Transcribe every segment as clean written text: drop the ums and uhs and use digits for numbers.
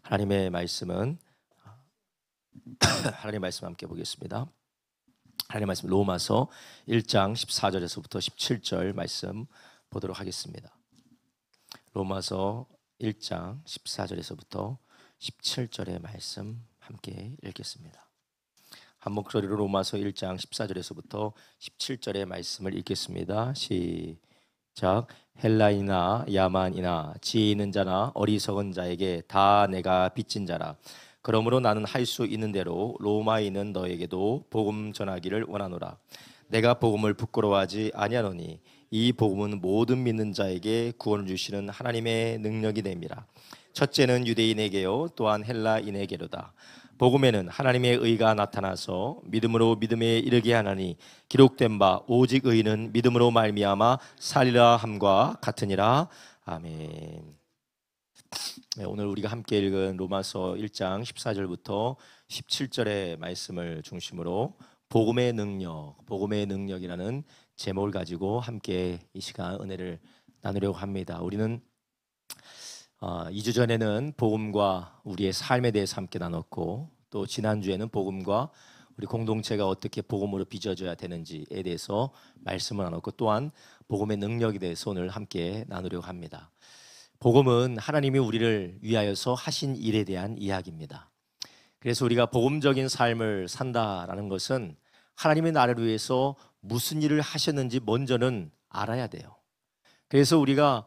하나님의 말씀은 하나님의 말씀 함께 보겠습니다. 하나님의 말씀 로마서 1장 14절에서부터 17절 말씀 보도록 하겠습니다. 로마서 1장 14절에서부터 17절의 말씀 함께 읽겠습니다. 한 목소리로 로마서 1장 14절에서부터 17절의 말씀을 읽겠습니다. 시작. 헬라이나 야만이나 지혜 있는 자나 어리석은 자에게 다 내가 빚진 자라. 그러므로 나는 할 수 있는 대로 로마에 있는 너에게도 복음 전하기를 원하노라. 내가 복음을 부끄러워하지 아니하노니 이 복음은 모든 믿는 자에게 구원을 주시는 하나님의 능력이 됨이라. 첫째는 유대인에게요 또한 헬라인에게로다. 복음에는 하나님의 의가 나타나서 믿음으로 믿음에 이르게 하나니 기록된 바 오직 의인은 믿음으로 말미암아 살리라 함과 같으니라. 아멘. 네, 오늘 우리가 함께 읽은 로마서 1장 14절부터 17절의 말씀을 중심으로 복음의 능력이라는 제목을 가지고 함께 이 시간 은혜를 나누려고 합니다. 우리는 2주 전에는 복음과 우리의 삶에 대해서 함께 나눴고, 또 지난주에는 복음과 우리 공동체가 어떻게 복음으로 빚어져야 되는지에 대해서 말씀을 나눴고, 또한 복음의 능력에 대해서 오늘 함께 나누려고 합니다. 복음은 하나님이 우리를 위하여서 하신 일에 대한 이야기입니다. 그래서 우리가 복음적인 삶을 산다라는 것은 하나님이 나를 위해서 무슨 일을 하셨는지 먼저는 알아야 돼요. 그래서 우리가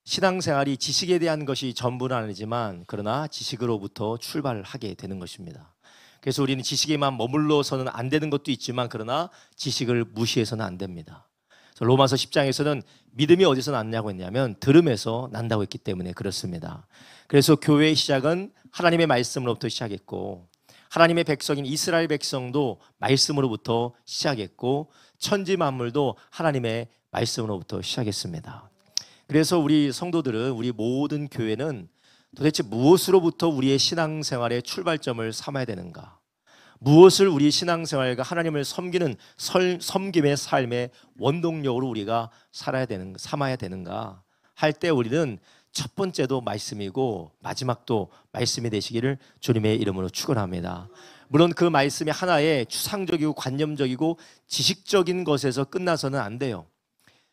신앙생활이 지식에 대한 것이 전부는 아니지만 그러나 지식으로부터 출발을 하게 되는 것입니다. 그래서 우리는 지식에만 머물러서는 안 되는 것도 있지만 그러나 지식을 무시해서는 안 됩니다. 로마서 10장에서는 믿음이 어디서 났냐고 했냐면 들음에서 난다고 했기 때문에 그렇습니다. 그래서 교회의 시작은 하나님의 말씀으로부터 시작했고, 하나님의 백성인 이스라엘 백성도 말씀으로부터 시작했고, 천지 만물도 하나님의 말씀으로부터 시작했습니다. 그래서 우리 성도들은, 우리 모든 교회는 도대체 무엇으로부터 우리의 신앙생활의 출발점을 삼아야 되는가? 무엇을 우리 신앙생활과 하나님을 섬기는 섬김의 삶의 원동력으로 우리가 삼아야 되는가 할 때 우리는 첫 번째도 말씀이고 마지막도 말씀이 되시기를 주님의 이름으로 축원합니다. 물론 그 말씀이 하나의 추상적이고 관념적이고 지식적인 것에서 끝나서는 안 돼요.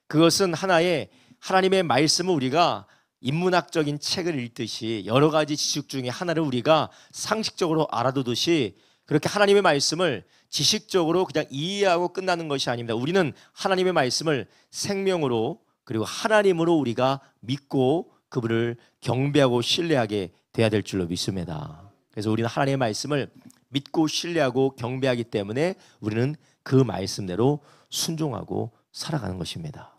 그것은 하나님의 말씀을 우리가 인문학적인 책을 읽듯이 여러 가지 지식 중에 하나를 우리가 상식적으로 알아두듯이 그렇게 하나님의 말씀을 지식적으로 그냥 이해하고 끝나는 것이 아닙니다. 우리는 하나님의 말씀을 생명으로 그리고 하나님으로 우리가 믿고 그분을 경배하고 신뢰하게 돼야 될 줄로 믿습니다. 그래서 우리는 하나님의 말씀을 믿고 신뢰하고 경배하기 때문에 우리는 그 말씀대로 순종하고 살아가는 것입니다.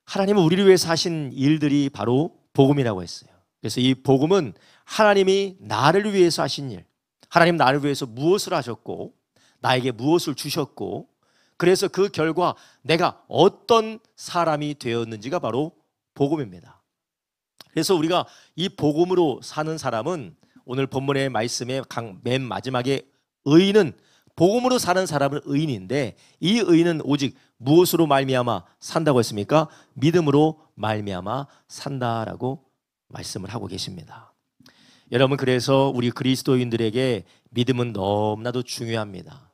하나님은 우리를 위해서 하신 일들이 바로 복음이라고 했어요. 그래서 이 복음은 하나님이 나를 위해서 하신 일, 하나님 나를 위해서 무엇을 하셨고 나에게 무엇을 주셨고, 그래서 그 결과 내가 어떤 사람이 되었는지가 바로 복음입니다. 그래서 우리가 이 복음으로 사는 사람은, 오늘 본문의 말씀의 맨 마지막에 의인은, 복음으로 사는 사람은 의인인데 이 의인은 오직 무엇으로 말미암아 산다고 했습니까? 믿음으로 말미암아 산다라고 말씀을 하고 계십니다. 여러분, 그래서 우리 그리스도인들에게 믿음은 너무나도 중요합니다.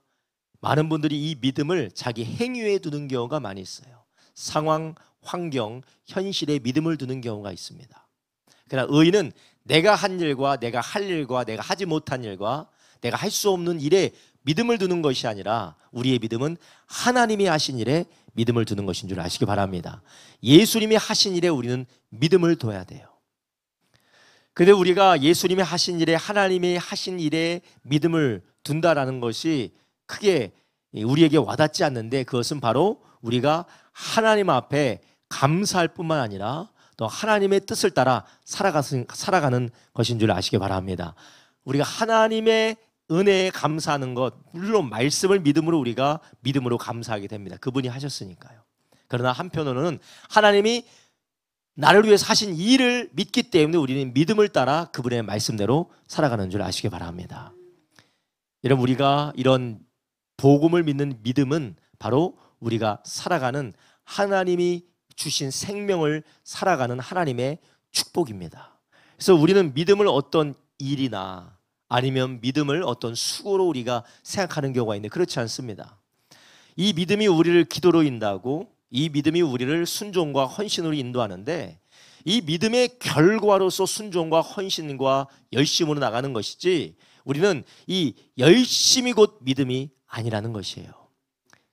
많은 분들이 이 믿음을 자기 행위에 두는 경우가 많이 있어요. 상황, 환경, 현실에 믿음을 두는 경우가 있습니다. 그러나 의인은 내가 한 일과 내가 할 일과 내가 하지 못한 일과 내가 할 수 없는 일에 믿음을 두는 것이 아니라 우리의 믿음은 하나님이 하신 일에 믿음을 두는 것인 줄 아시기 바랍니다. 예수님이 하신 일에 우리는 믿음을 둬야 돼요. 그런데 우리가 예수님이 하신 일에, 하나님이 하신 일에 믿음을 둔다라는 것이 크게 우리에게 와닿지 않는데, 그것은 바로 우리가 하나님 앞에 감사할 뿐만 아니라 또 하나님의 뜻을 따라 살아가는 것인 줄 아시기 바랍니다. 우리가 하나님의 은혜에 감사하는 것, 물론 말씀을 믿음으로 우리가 믿음으로 감사하게 됩니다. 그분이 하셨으니까요. 그러나 한편으로는 하나님이 나를 위해서 하신 일을 믿기 때문에 우리는 믿음을 따라 그분의 말씀대로 살아가는 줄 아시기 바랍니다. 여러분, 우리가 이런 복음을 믿는 믿음은 바로 우리가 살아가는, 하나님이 주신 생명을 살아가는 하나님의 축복입니다. 그래서 우리는 믿음을 어떤 일이나 아니면 믿음을 어떤 수고로 우리가 생각하는 경우가 있는데 그렇지 않습니다. 이 믿음이 우리를 기도로 인도하고 이 믿음이 우리를 순종과 헌신으로 인도하는데 이 믿음의 결과로서 순종과 헌신과 열심으로 나가는 것이지 우리는 이 열심이 곧 믿음이 아니라는 것이에요.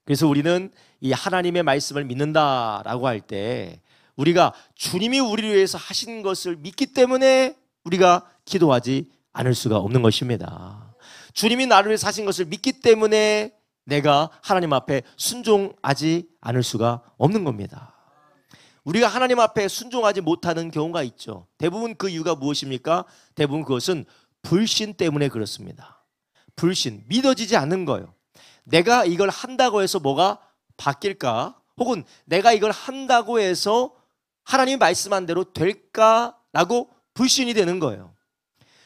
그래서 우리는 이 하나님의 말씀을 믿는다라고 할 때 우리가 주님이 우리를 위해서 하신 것을 믿기 때문에 우리가 기도하지 않을 수가 없는 것입니다. 주님이 나를 위해서 하신 것을 믿기 때문에 내가 하나님 앞에 순종하지 않을 수가 없는 겁니다. 우리가 하나님 앞에 순종하지 못하는 경우가 있죠. 대부분 그 이유가 무엇입니까? 대부분 그것은 불신 때문에 그렇습니다. 불신, 믿어지지 않는 거예요. 내가 이걸 한다고 해서 뭐가 바뀔까? 혹은 내가 이걸 한다고 해서 하나님이 말씀한 대로 될까라고 불신이 되는 거예요.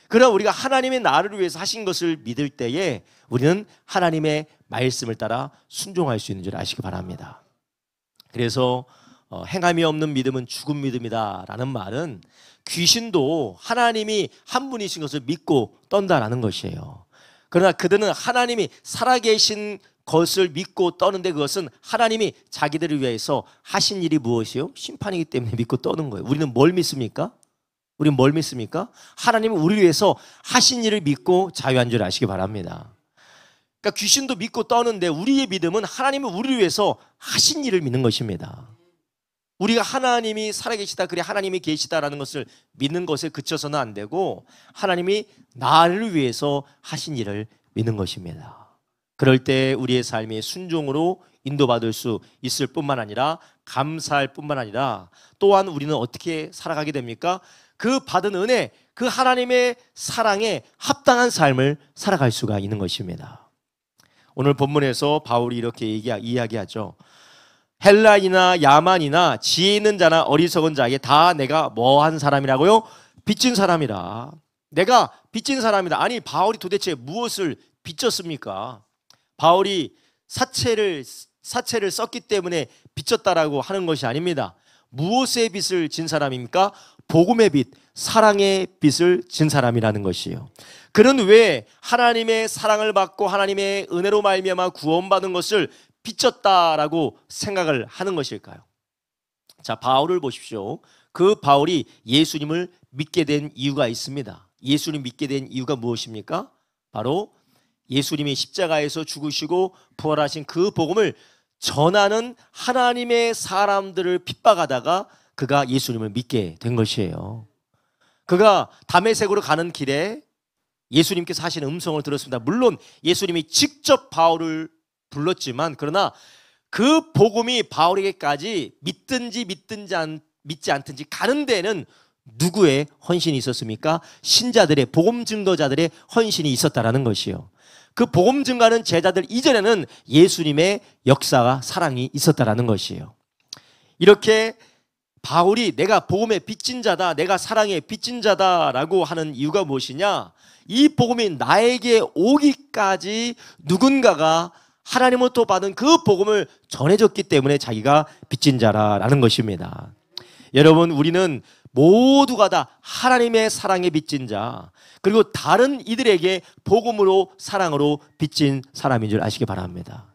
그러나 우리가 하나님의 나를 위해서 하신 것을 믿을 때에 우리는 하나님의 말씀을 따라 순종할 수 있는 줄 아시기 바랍니다. 그래서 행함이 없는 믿음은 죽은 믿음이다 라는 말은 귀신도 하나님이 한 분이신 것을 믿고 떤다라는 것이에요. 그러나 그들은 하나님이 살아계신 것을 믿고 떠는데 그것은 하나님이 자기들을 위해서 하신 일이 무엇이요? 심판이기 때문에 믿고 떠는 거예요. 우리는 뭘 믿습니까? 우리는 뭘 믿습니까? 하나님은 우리를 위해서 하신 일을 믿고 자유한 줄 아시기 바랍니다. 그러니까 귀신도 믿고 떠는데 우리의 믿음은 하나님이 우리를 위해서 하신 일을 믿는 것입니다. 우리가 하나님이 살아계시다, 그래 하나님이 계시다라는 것을 믿는 것에 그쳐서는 안 되고 하나님이 나를 위해서 하신 일을 믿는 것입니다. 그럴 때 우리의 삶이 순종으로 인도받을 수 있을 뿐만 아니라 감사할 뿐만 아니라 또한 우리는 어떻게 살아가게 됩니까? 그 받은 은혜, 그 하나님의 사랑에 합당한 삶을 살아갈 수가 있는 것입니다. 오늘 본문에서 바울이 이렇게 이야기하죠. 헬라이나 야만이나 지혜 있는 자나 어리석은 자에게 다 내가 뭐한 사람이라고요? 빚진 사람이라. 내가 빚진 사람이다. 아니 바울이 도대체 무엇을 빚졌습니까? 바울이 사채를 썼기 때문에 빚졌다라고 하는 것이 아닙니다. 무엇의 빚을 진 사람입니까? 복음의 빚, 사랑의 빚을 진 사람이라는 것이에요. 그는 왜 하나님의 사랑을 받고 하나님의 은혜로 말미암아 구원받은 것을 빚졌다라고 생각을 하는 것일까요? 자, 바울을 보십시오. 그 바울이 예수님을 믿게 된 이유가 있습니다. 예수님 믿게 된 이유가 무엇입니까? 바로 예수님이 십자가에서 죽으시고 부활하신 그 복음을 전하는 하나님의 사람들을 핍박하다가 그가 예수님을 믿게 된 것이에요. 그가 다메섹으로 가는 길에 예수님께서 하신 음성을 들었습니다. 물론 예수님이 직접 바울을 불렀지만 그러나 그 복음이 바울에게까지 믿든지 믿지 않든지 가는 데는 누구의 헌신이 있었습니까? 신자들의, 복음 증거자들의 헌신이 있었다라는 것이요. 그 복음 증거하는 제자들 이전에는 예수님의 역사가, 사랑이 있었다라는 것이에요. 이렇게 바울이 내가 복음의 빚진 자다, 내가 사랑의 빚진 자다라고 하는 이유가 무엇이냐? 이 복음이 나에게 오기까지 누군가가 하나님으로부터 받은 그 복음을 전해줬기 때문에 자기가 빚진 자라는 것입니다. 여러분, 우리는 모두가 다 하나님의 사랑에 빚진 자, 그리고 다른 이들에게 복음으로 사랑으로 빚진 사람인 줄 아시기 바랍니다.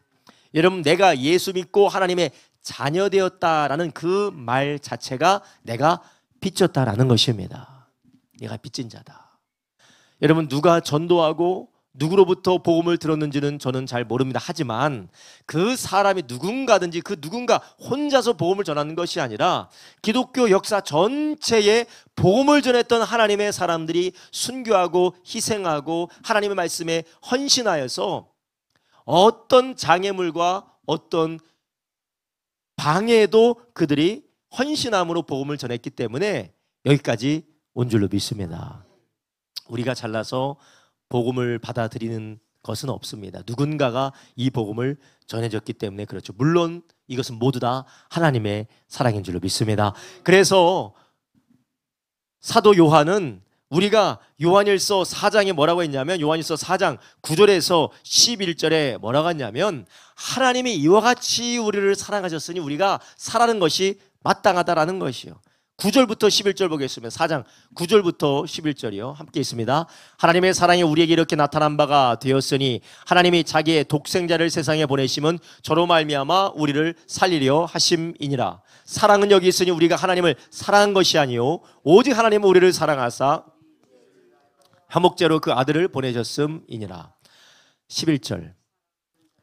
여러분, 내가 예수 믿고 하나님의 자녀 되었다라는 그 말 자체가 내가 빚졌다라는 것입니다. 내가 빚진 자다. 여러분, 누가 전도하고 누구로부터 복음을 들었는지는 저는 잘 모릅니다. 하지만 그 사람이 누군가든지 그 누군가 혼자서 복음을 전하는 것이 아니라 기독교 역사 전체에 복음을 전했던 하나님의 사람들이 순교하고 희생하고 하나님의 말씀에 헌신하여서 어떤 장애물과 어떤 방해도 그들이 헌신함으로 복음을 전했기 때문에 여기까지 온 줄로 믿습니다. 우리가 잘나서 복음을 받아들이는 것은 없습니다. 누군가가 이 복음을 전해줬기 때문에 그렇죠. 물론 이것은 모두 다 하나님의 사랑인 줄로 믿습니다. 그래서 사도 요한은 우리가 요한일서 4장에 뭐라고 했냐면 요한일서 4장 9절에서 11절에 뭐라고 했냐면 하나님이 이와 같이 우리를 사랑하셨으니 우리가 살아가는 것이 마땅하다라는 것이요. 9절부터 11절 보겠습니다. 4장 9절부터 11절이요. 함께 있습니다. 하나님의 사랑이 우리에게 이렇게 나타난 바가 되었으니 하나님이 자기의 독생자를 세상에 보내심은 저로 말미암아 우리를 살리려 하심이니라. 사랑은 여기 있으니 우리가 하나님을 사랑한 것이 아니요 오직 하나님은 우리를 사랑하사 화목제로 그 아들을 보내셨음이니라. 11절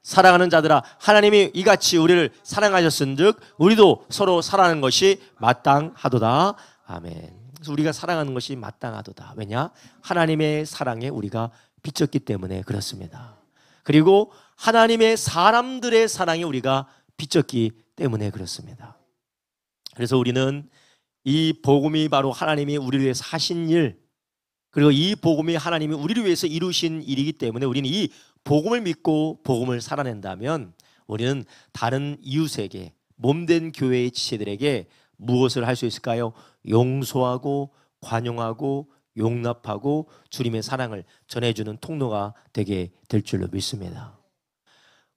사랑하는 자들아 하나님이 이같이 우리를 사랑하셨은즉 우리도 서로 사랑하는 것이 마땅하도다. 아멘. 그래서 우리가 사랑하는 것이 마땅하도다. 왜냐? 하나님의 사랑에 우리가 비쳤기 때문에 그렇습니다. 그리고 하나님의 사람들의 사랑에 우리가 비쳤기 때문에 그렇습니다. 그래서 우리는 이 복음이 바로 하나님이 우리를 위해서 하신 일, 그리고 이 복음이 하나님이 우리를 위해서 이루신 일이기 때문에 우리는 이 복음을 믿고 복음을 살아낸다면 우리는 다른 이웃에게 몸된 교회의 지체들에게 무엇을 할 수 있을까요? 용서하고 관용하고 용납하고 주님의 사랑을 전해주는 통로가 되게 될 줄로 믿습니다.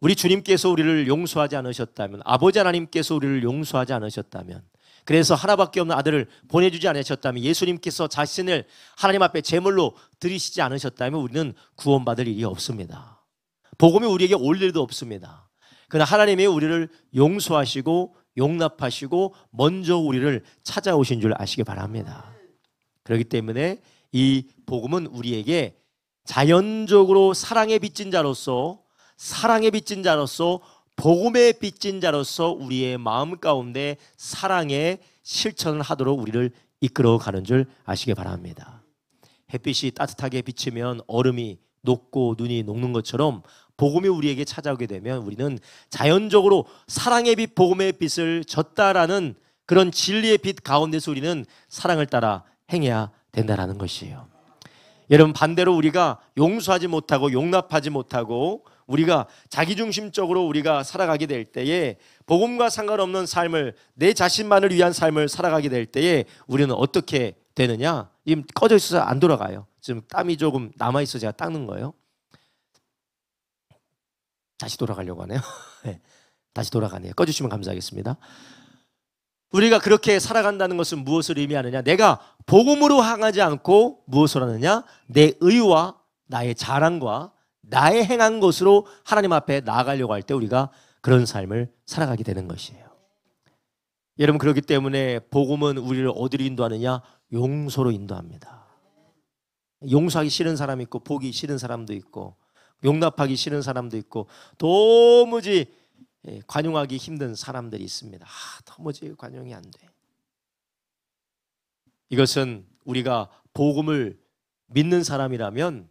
우리 주님께서 우리를 용서하지 않으셨다면, 아버지 하나님께서 우리를 용서하지 않으셨다면, 그래서 하나밖에 없는 아들을 보내주지 않으셨다면, 예수님께서 자신을 하나님 앞에 제물로 드리시지 않으셨다면 우리는 구원받을 일이 없습니다. 복음이 우리에게 올 일도 없습니다. 그러나 하나님이 우리를 용서하시고 용납하시고 먼저 우리를 찾아오신 줄 아시기 바랍니다. 그렇기 때문에 이 복음은 우리에게 자연적으로 사랑에 빚진 자로서, 사랑에 빚진 자로서, 복음에 빚진 자로서 우리의 마음 가운데 사랑의 실천을 하도록 우리를 이끌어가는 줄 아시기 바랍니다. 햇빛이 따뜻하게 비치면 얼음이 녹고 눈이 녹는 것처럼 복음이 우리에게 찾아오게 되면 우리는 자연적으로 사랑의 빛, 복음의 빛을 졌다라는 그런 진리의 빛 가운데서 우리는 사랑을 따라 행해야 된다는 것이에요. 여러분, 반대로 우리가 용서하지 못하고 용납하지 못하고 우리가 자기중심적으로 우리가 살아가게 될 때에, 복음과 상관없는 삶을, 내 자신만을 위한 삶을 살아가게 될 때에 우리는 어떻게 되느냐? 지금 꺼져 있어서 안 돌아가요. 지금 땀이 조금 남아있어 제가 닦는 거예요. 다시 돌아가려고 하네요. 네, 다시 돌아가네요. 꺼주시면 감사하겠습니다. 우리가 그렇게 살아간다는 것은 무엇을 의미하느냐? 내가 복음으로 향하지 않고 무엇을 하느냐? 내 의와 나의 자랑과 나의 행한 것으로 하나님 앞에 나아가려고 할 때 우리가 그런 삶을 살아가게 되는 것이에요. 여러분, 그렇기 때문에 복음은 우리를 어디로 인도하느냐? 용서로 인도합니다. 용서하기 싫은 사람이 있고 보기 싫은 사람도 있고 용납하기 싫은 사람도 있고 도무지 관용하기 힘든 사람들이 있습니다. 도무지 관용이 안 돼. 이것은 우리가 복음을 믿는 사람이라면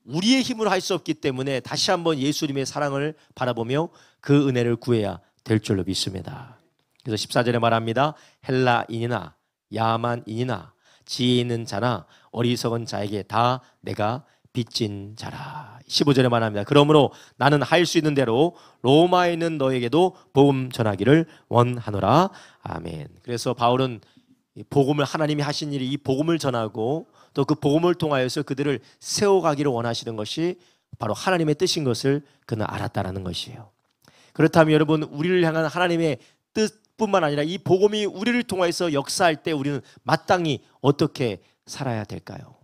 우리의 힘으로 할 수 없기 때문에 다시 한번 예수님의 사랑을 바라보며 그 은혜를 구해야 될 줄로 믿습니다. 그래서 14절에 말합니다. 헬라인이나 야만인이나 지혜 있는 자나 어리석은 자에게 다 내가 빚진 자라. 15절에 말합니다. 그러므로 나는 할 수 있는 대로 로마에 있는 너에게도 복음 전하기를 원하노라. 아멘. 그래서 바울은 복음을, 하나님이 하신 일이 이 복음을 전하고 또 그 복음을 통하여서 그들을 세워가기를 원하시는 것이 바로 하나님의 뜻인 것을 그는 알았다라는 것이에요. 그렇다면 여러분, 우리를 향한 하나님의 뜻뿐만 아니라 이 복음이 우리를 통하여서 역사할 때 우리는 마땅히 어떻게 살아야 될까요?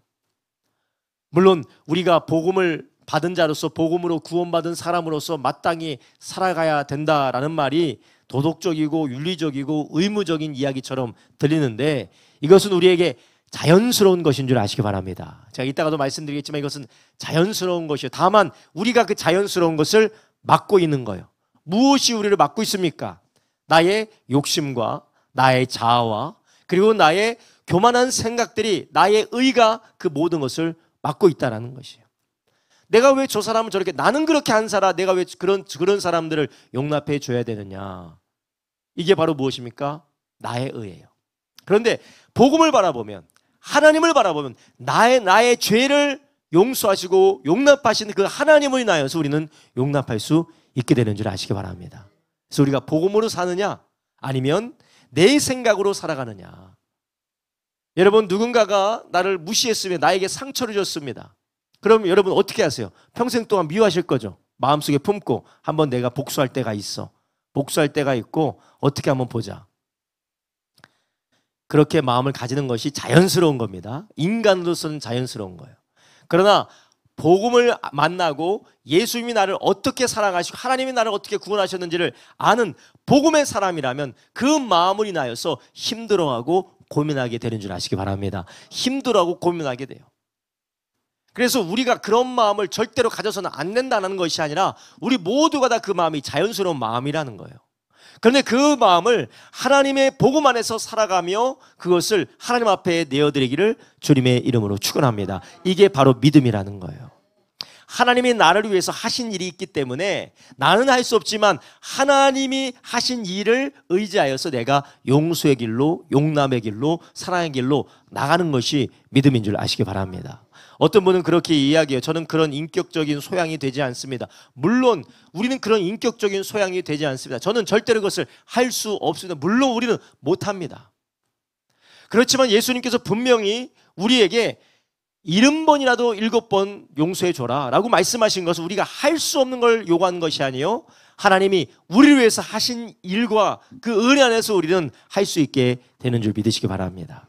물론 우리가 복음을 받은 자로서, 복음으로 구원받은 사람으로서 마땅히 살아가야 된다라는 말이 도덕적이고 윤리적이고 의무적인 이야기처럼 들리는데 이것은 우리에게 자연스러운 것인 줄 아시기 바랍니다. 제가 이따가도 말씀드리겠지만 이것은 자연스러운 것이에요. 다만 우리가 그 자연스러운 것을 막고 있는 거예요. 무엇이 우리를 막고 있습니까? 나의 욕심과 나의 자아와 그리고 나의 교만한 생각들이, 나의 의가 그 모든 것을 막고 있다는 것이에요. 내가 왜 저 사람은 저렇게, 나는 그렇게 안 살아, 내가 왜 그런 사람들을 용납해 줘야 되느냐? 이게 바로 무엇입니까? 나의 의예요. 그런데 복음을 바라보면, 하나님을 바라보면 나의 죄를 용서하시고 용납하시는 그 하나님을 인하여서 우리는 용납할 수 있게 되는 줄 아시기 바랍니다. 그래서 우리가 복음으로 사느냐 아니면 내 생각으로 살아가느냐. 여러분, 누군가가 나를 무시했으면, 나에게 상처를 줬습니다. 그럼 여러분 어떻게 하세요? 평생 동안 미워하실 거죠. 마음속에 품고 한번 내가 복수할 때가 있어. 복수할 때가 있고 어떻게 한번 보자. 그렇게 마음을 가지는 것이 자연스러운 겁니다. 인간으로서는 자연스러운 거예요. 그러나 복음을 만나고 예수님이 나를 어떻게 사랑하시고 하나님이 나를 어떻게 구원하셨는지를 아는 복음의 사람이라면 그 마음을 인하여서 힘들어하고 고민하게 되는 줄 아시기 바랍니다. 힘들어하고 고민하게 돼요. 그래서 우리가 그런 마음을 절대로 가져서는 안 된다는 것이 아니라 우리 모두가 다 그 마음이 자연스러운 마음이라는 거예요. 그런데 그 마음을 하나님의 복음 안에서 살아가며 그것을 하나님 앞에 내어드리기를 주님의 이름으로 축원합니다. 이게 바로 믿음이라는 거예요. 하나님이 나를 위해서 하신 일이 있기 때문에 나는 할 수 없지만 하나님이 하신 일을 의지하여서 내가 용서의 길로, 용남의 길로, 사랑의 길로 나가는 것이 믿음인 줄 아시기 바랍니다. 어떤 분은 그렇게 이야기해요. 저는 그런 인격적인 소양이 되지 않습니다. 물론 우리는 그런 인격적인 소양이 되지 않습니다. 저는 절대로 그것을 할 수 없습니다. 물론 우리는 못합니다. 그렇지만 예수님께서 분명히 우리에게 70번이라도 7번 용서해 줘라 라고 말씀하신 것은 우리가 할 수 없는 걸 요구하는 것이 아니에요. 하나님이 우리를 위해서 하신 일과 그 은혜 안에서 우리는 할 수 있게 되는 줄 믿으시기 바랍니다.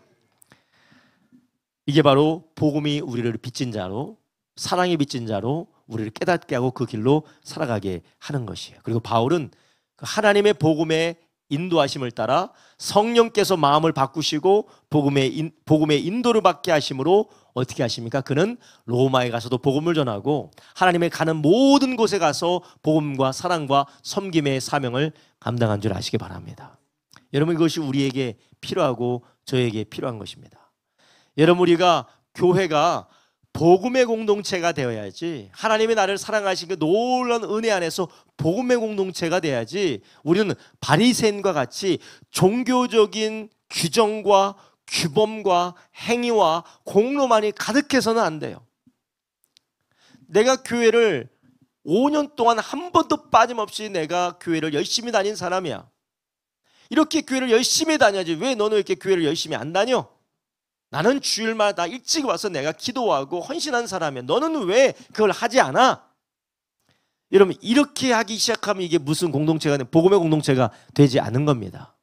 이게 바로 복음이 우리를 빚진 자로, 사랑이 빚진 자로 우리를 깨닫게 하고 그 길로 살아가게 하는 것이에요. 그리고 바울은 하나님의 복음의 인도하심을 따라 성령께서 마음을 바꾸시고 복음의 인도를 받게 하심으로 어떻게 하십니까? 그는 로마에 가서도 복음을 전하고 하나님의 가는 모든 곳에 가서 복음과 사랑과 섬김의 사명을 감당한 줄 아시기 바랍니다. 여러분, 이것이 우리에게 필요하고 저에게 필요한 것입니다. 여러분, 우리가 교회가 복음의 공동체가 되어야지, 하나님이 나를 사랑하신 그 놀라운 은혜 안에서 복음의 공동체가 돼야지, 우리는 바리새인과 같이 종교적인 규정과 규범과 행위와 공로만이 가득해서는 안 돼요. 내가 교회를 5년 동안 한 번도 빠짐없이 내가 교회를 열심히 다닌 사람이야. 이렇게 교회를 열심히 다녀야지. 왜 너는 이렇게 교회를 열심히 안 다녀? 나는 주일마다 일찍 와서 내가 기도하고 헌신한 사람이야. 너는 왜 그걸 하지 않아? 여러분, 이렇게 하기 시작하면 이게 무슨 공동체가, 복음의 공동체가 되지 않은 겁니다.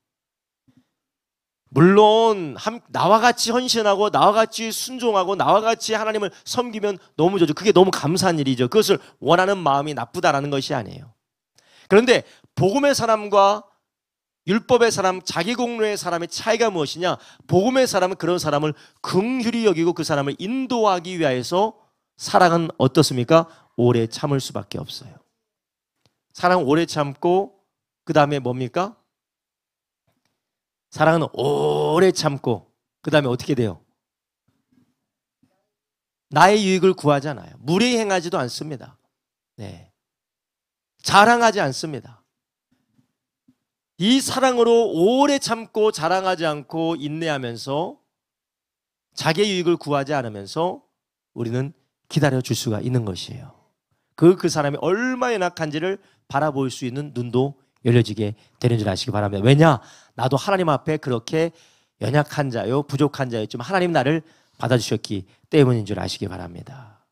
물론 나와 같이 헌신하고 나와 같이 순종하고 나와 같이 하나님을 섬기면 너무 좋죠. 그게 너무 감사한 일이죠. 그것을 원하는 마음이 나쁘다라는 것이 아니에요. 그런데 복음의 사람과 율법의 사람, 자기 공로의 사람의 차이가 무엇이냐? 복음의 사람은 그런 사람을 긍휼히 여기고 그 사람을 인도하기 위하여서 사랑은 어떻습니까? 오래 참을 수밖에 없어요. 사랑은 오래 참고 그 다음에 뭡니까? 사랑은 오래 참고 그 다음에 어떻게 돼요? 나의 유익을 구하잖아요. 무례히 행하지도 않습니다. 네. 자랑하지 않습니다. 이 사랑으로 오래 참고 자랑하지 않고 인내하면서 자기의 유익을 구하지 않으면서 우리는 기다려줄 수가 있는 것이에요. 그 사람이 얼마나 연약한지를 바라볼 수 있는 눈도 열려지게 되는 줄 아시기 바랍니다. 왜냐? 나도 하나님 앞에 그렇게 연약한 자요, 부족한 자였지만 하나님 나를 받아주셨기 때문인 줄 아시기 바랍니다.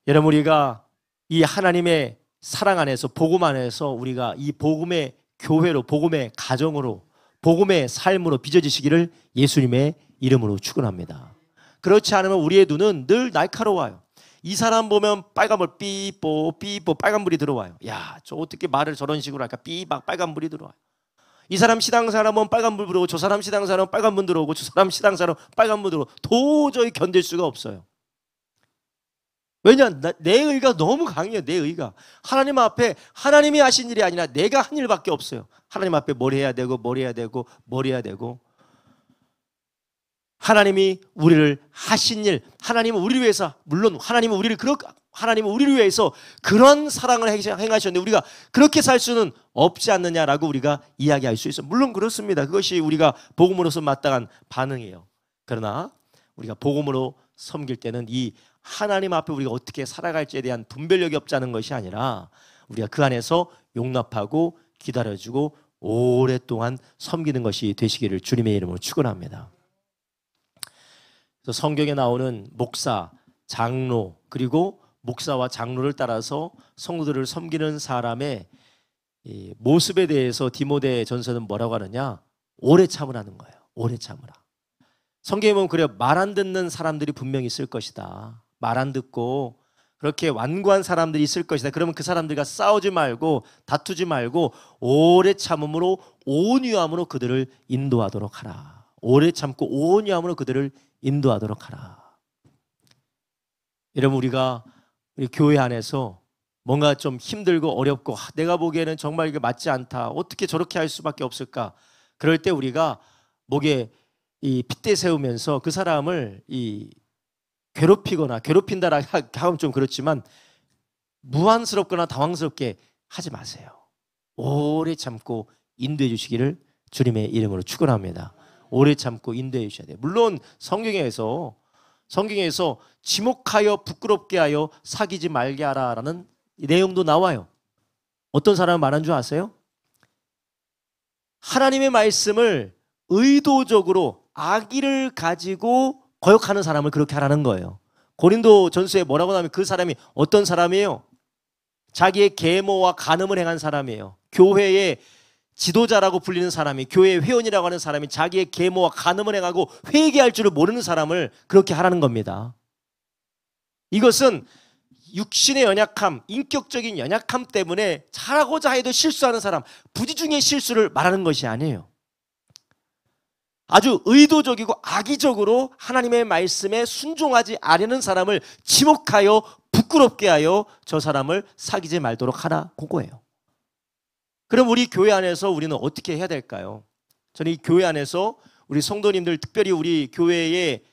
여러분, 우리가 이 하나님의 사랑 안에서, 복음 안에서 우리가 이 복음의 교회로, 복음의 가정으로, 복음의 삶으로 빚어지시기를 예수님의 이름으로 축원합니다. 그렇지 않으면 우리의 눈은 늘 날카로워요. 이 사람 보면 빨간불 삐뽀 삐뽀 빨간불이 들어와요. 야, 저 어떻게 말을 저런 식으로 할까? 삐박 빨간불이 들어와요. 이 사람 신앙사람은 빨간불 들어오고 저 사람 신앙사람은 빨간불 들어오고 저 사람 신앙사람은 빨간불 들어오고 도저히 견딜 수가 없어요. 왜냐? 내 의가 너무 강해요. 내 의가. 하나님 앞에 하나님이 하신 일이 아니라 내가 한 일밖에 없어요. 하나님 앞에 뭘 해야 되고 뭘 해야 되고 뭘 해야 되고. 하나님이 우리를 하신 일, 하나님은 우리를 위해서, 물론 하나님은 우리를 위해서 그런 사랑을 행하셨는데 우리가 그렇게 살 수는 없지 않느냐라고 우리가 이야기할 수 있어요. 물론 그렇습니다. 그것이 우리가 복음으로서 마땅한 반응이에요. 그러나 우리가 복음으로 섬길 때는 이 하나님 앞에 우리가 어떻게 살아갈지에 대한 분별력이 없자는 것이 아니라 우리가 그 안에서 용납하고 기다려주고 오랫동안 섬기는 것이 되시기를 주님의 이름으로 축원합니다. 그래서 성경에 나오는 목사, 장로, 그리고 목사와 장로를 따라서 성도들을 섬기는 사람의 이 모습에 대해서 디모데 전서는 뭐라고 하느냐? 오래 참으라는 거예요. 오래 참으라. 성경에 보면 그래요. 말 안 듣는 사람들이 분명히 있을 것이다. 말 안 듣고 그렇게 완고한 사람들이 있을 것이다. 그러면 그 사람들과 싸우지 말고 다투지 말고 오래 참음으로 온유함으로 그들을 인도하도록 하라. 오래 참고 온유함으로 그들을 인도하도록 하라. 여러분, 우리가 우리 교회 안에서 뭔가 좀 힘들고 어렵고 내가 보기에는 정말 이게 맞지 않다. 어떻게 저렇게 할 수밖에 없을까? 그럴 때 우리가 목에 이 핏대 세우면서 그 사람을 괴롭히거나 괴롭힌다라 하면 좀 그렇지만 무안스럽거나 당황스럽게 하지 마세요. 오래 참고 인도해 주시기를 주님의 이름으로 축원합니다. 오래 참고 인도해 주셔야 돼요. 물론 성경에서 지목하여 부끄럽게 하여 사귀지 말게 하라라는 내용도 나와요. 어떤 사람은 말한 줄 아세요? 하나님의 말씀을 의도적으로 악의를 가지고 거역하는 사람을 그렇게 하라는 거예요. 고린도 전서에 뭐라고 나오면 그 사람이 어떤 사람이에요? 자기의 계모와 간음을 행한 사람이에요. 교회의 지도자라고 불리는 사람이, 교회의 회원이라고 하는 사람이 자기의 계모와 간음을 행하고 회개할 줄을 모르는 사람을 그렇게 하라는 겁니다. 이것은 육신의 연약함, 인격적인 연약함 때문에 잘하고자 해도 실수하는 사람, 부지 중에 실수를 말하는 것이 아니에요. 아주 의도적이고 악의적으로 하나님의 말씀에 순종하지 않으려는 사람을 지목하여 부끄럽게 하여 저 사람을 사귀지 말도록 하라, 그거예요. 그럼 우리 교회 안에서 우리는 어떻게 해야 될까요? 저는 이 교회 안에서 우리 성도님들, 특별히 우리 교회의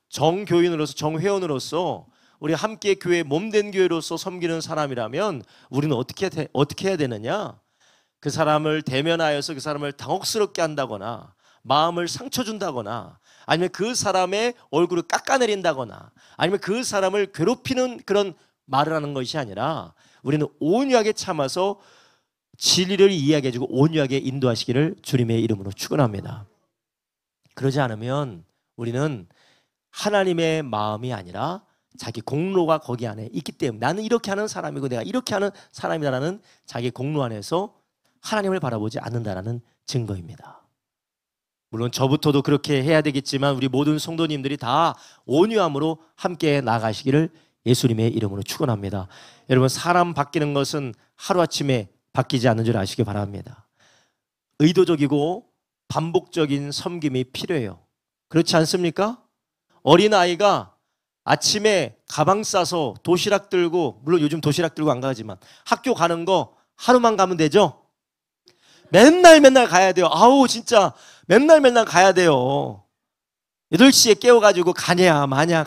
정교인으로서, 정회원으로서, 우리 함께 교회 몸된 교회로서 섬기는 사람이라면 우리는 어떻게 해야 되느냐? 그 사람을 대면하여서 그 사람을 당혹스럽게 한다거나 마음을 상처 준다거나 아니면 그 사람의 얼굴을 깎아내린다거나 아니면 그 사람을 괴롭히는 그런 말을 하는 것이 아니라 우리는 온유하게 참아서 진리를 이야기해주고 온유하게 인도하시기를 주님의 이름으로 축원합니다. 그러지 않으면 우리는 하나님의 마음이 아니라 자기 공로가 거기 안에 있기 때문에 나는 이렇게 하는 사람이고 내가 이렇게 하는 사람이다라는 자기 공로 안에서 하나님을 바라보지 않는다라는 증거입니다. 물론 저부터도 그렇게 해야 되겠지만 우리 모든 성도님들이 다 온유함으로 함께 나가시기를 예수님의 이름으로 축원합니다. 여러분, 사람 바뀌는 것은 하루아침에 바뀌지 않는 줄 아시기 바랍니다. 의도적이고 반복적인 섬김이 필요해요. 그렇지 않습니까? 어린아이가 아침에 가방 싸서 도시락 들고, 물론 요즘 도시락 들고 안 가지만 학교 가는 거 하루만 가면 되죠? 맨날 가야 돼요. 아우 진짜 맨날 가야 돼요. 8시에 깨워가지고 가냐 마냐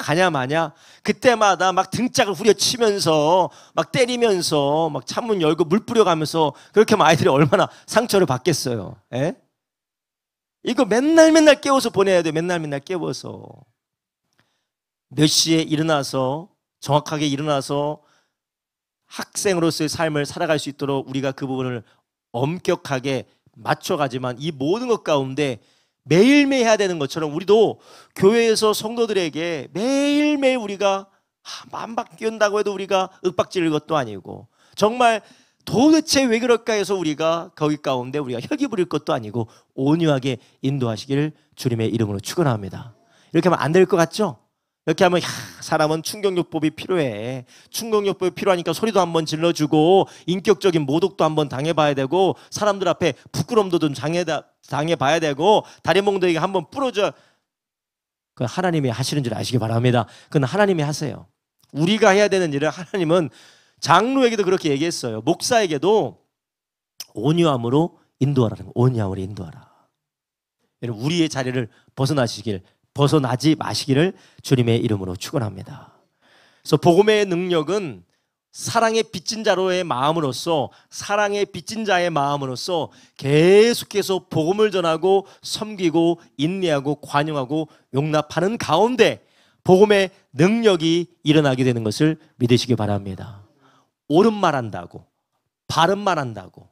그때마다 막 등짝을 후려치면서 막 때리면서 막 창문 열고 물 뿌려가면서 그렇게 하면 아이들이 얼마나 상처를 받겠어요. 에? 이거 맨날 깨워서 보내야 돼요. 맨날 깨워서. 몇 시에 일어나서 정확하게 일어나서 학생으로서의 삶을 살아갈 수 있도록 우리가 그 부분을 엄격하게 맞춰가지만 이 모든 것 가운데 매일매일 해야 되는 것처럼 우리도 교회에서 성도들에게 매일매일 우리가 안 바뀐다고 해도 우리가 윽박지를 것도 아니고 정말 도대체 왜 그럴까 해서 우리가 거기 가운데 우리가 혈기 부릴 것도 아니고 온유하게 인도하시기를 주님의 이름으로 축원합니다. 이렇게 하면 안 될 것 같죠? 이렇게 하면 사람은 충격요법이 필요해. 충격요법이 필요하니까 소리도 한번 질러주고 인격적인 모독도 한번 당해봐야 되고 사람들 앞에 부끄럼도 좀 당해봐야 되고 다리몽둥이가 한번 부러져. 그건 하나님이 하시는 줄 아시기 바랍니다. 그건 하나님이 하세요. 우리가 해야 되는 일을 하나님은 장로에게도 그렇게 얘기했어요. 목사에게도 온유함으로 인도하라는 거예요. 온유함으로 인도하라. 여러분, 우리의 자리를 벗어나지 마시기를 주님의 이름으로 축원합니다. 그래서 복음의 능력은 사랑의 빚진 자로의 마음으로서 사랑의 빚진 자의 마음으로서 계속해서 복음을 전하고 섬기고 인내하고 관용하고 용납하는 가운데 복음의 능력이 일어나게 되는 것을 믿으시기 바랍니다. 옳은 말 한다고 바른 말 한다고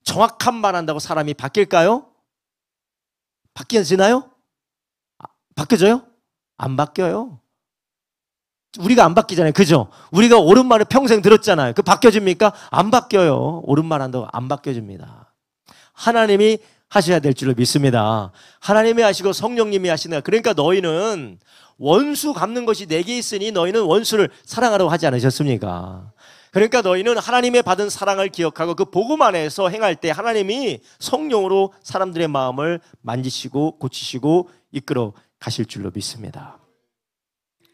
정확한 말 한다고 사람이 바뀔까요? 바뀌어지나요? 바뀌어져요? 안 바뀌어요. 우리가 안 바뀌잖아요. 그죠? 우리가 옳은 말을 평생 들었잖아요. 그 바뀌어집니까? 안 바뀌어요. 옳은 말 한다고 안 바뀌어집니다. 하나님이 하셔야 될 줄로 믿습니다. 하나님이 하시고 성령님이 하시는, 그러니까 너희는 원수 갚는 것이 내게 있으니 너희는 원수를 사랑하라고 하지 않으셨습니까? 그러니까 너희는 하나님의 받은 사랑을 기억하고 그 복음 안에서 행할 때 하나님이 성령으로 사람들의 마음을 만지시고 고치시고 이끌어 가실 줄로 믿습니다.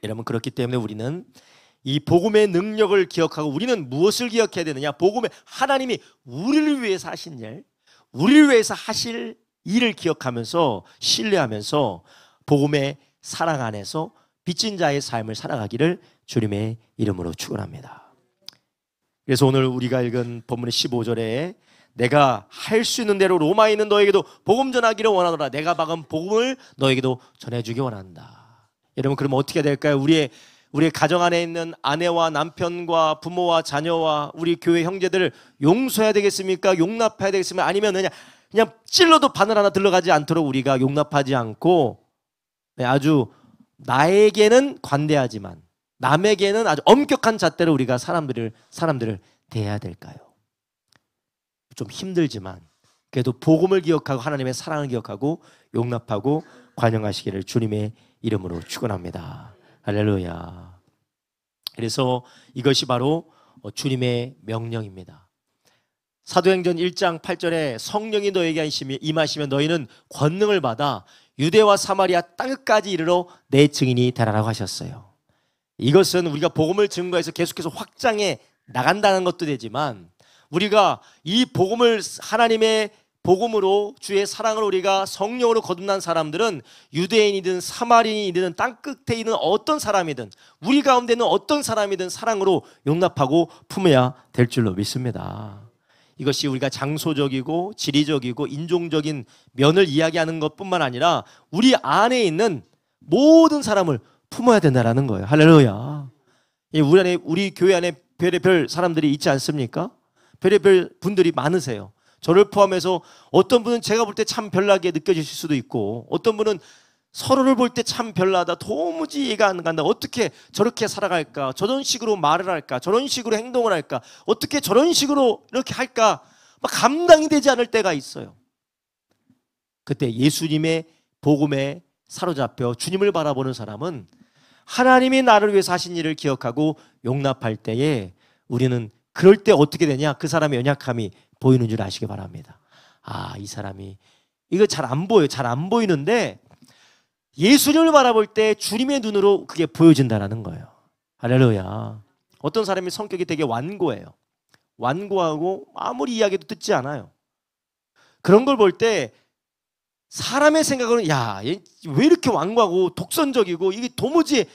여러분, 그렇기 때문에 우리는 이 복음의 능력을 기억하고, 우리는 무엇을 기억해야 되느냐? 복음의 하나님이 우리를 위해서 하신 일, 우리를 위해서 하실 일을 기억하면서 신뢰하면서 복음의 사랑 안에서 빚진 자의 삶을 살아가기를 주님의 이름으로 축원합니다. 그래서 오늘 우리가 읽은 본문의 15절에 내가 할 수 있는 대로 로마에 있는 너에게도 복음 전하기를 원하노라. 내가 박은 복음을 너에게도 전해주기 원한다. 여러분, 그러면 어떻게 해야 될까요? 우리의 가정 안에 있는 아내와 남편과 부모와 자녀와 우리 교회 형제들을 용서해야 되겠습니까? 용납해야 되겠습니까? 아니면 그냥 찔러도 바늘 하나 들러가지 않도록 우리가 용납하지 않고 아주 나에게는 관대하지만 남에게는 아주 엄격한 잣대로 우리가 사람들을 대해야 될까요? 좀 힘들지만 그래도 복음을 기억하고 하나님의 사랑을 기억하고 용납하고 관용하시기를 주님의 이름으로 축원합니다. 할렐루야. 그래서 이것이 바로 주님의 명령입니다. 사도행전 1장 8절에 성령이 너에게 임하시면 너희는 권능을 받아 유대와 사마리아 땅끝까지 이르러 내 증인이 되라라고 하셨어요. 이것은 우리가 복음을 증거해서 계속해서 확장해 나간다는 것도 되지만, 우리가 이 복음을, 하나님의 복음으로 주의 사랑을 우리가 성령으로 거듭난 사람들은 유대인이든 사마리아인이든 땅끝에 있는 어떤 사람이든 우리 가운데 있는 어떤 사람이든 사랑으로 용납하고 품어야 될 줄로 믿습니다. 이것이 우리가 장소적이고 지리적이고 인종적인 면을 이야기하는 것뿐만 아니라 우리 안에 있는 모든 사람을 품어야 된다는 거예요. 할렐루야. 우리 교회 안에 별의별 사람들이 있지 않습니까? 별의별 분들이 많으세요. 저를 포함해서 어떤 분은 제가 볼 때 참 별나게 느껴지실 수도 있고, 어떤 분은 서로를 볼 때 참 별나다, 도무지 이해가 안 간다, 어떻게 저렇게 살아갈까, 저런 식으로 말을 할까, 저런 식으로 행동을 할까, 어떻게 저런 식으로 이렇게 할까, 막 감당이 되지 않을 때가 있어요. 그때 예수님의 복음에 사로잡혀 주님을 바라보는 사람은 하나님이 나를 위해서 하신 일을 기억하고 용납할 때에 우리는 그럴 때 어떻게 되냐? 그 사람의 연약함이 보이는 줄 아시기 바랍니다. 아, 이 사람이 이거 잘 안 보여요. 잘 안 보이는데 예수님을 바라볼 때 주님의 눈으로 그게 보여진다는 거예요. 할렐루야. 어떤 사람이 성격이 되게 완고해요. 완고하고 아무리 이야기도 듣지 않아요. 그런 걸 볼 때 사람의 생각으로는 야, 얘 왜 이렇게 완고하고 독선적이고 이게 도무지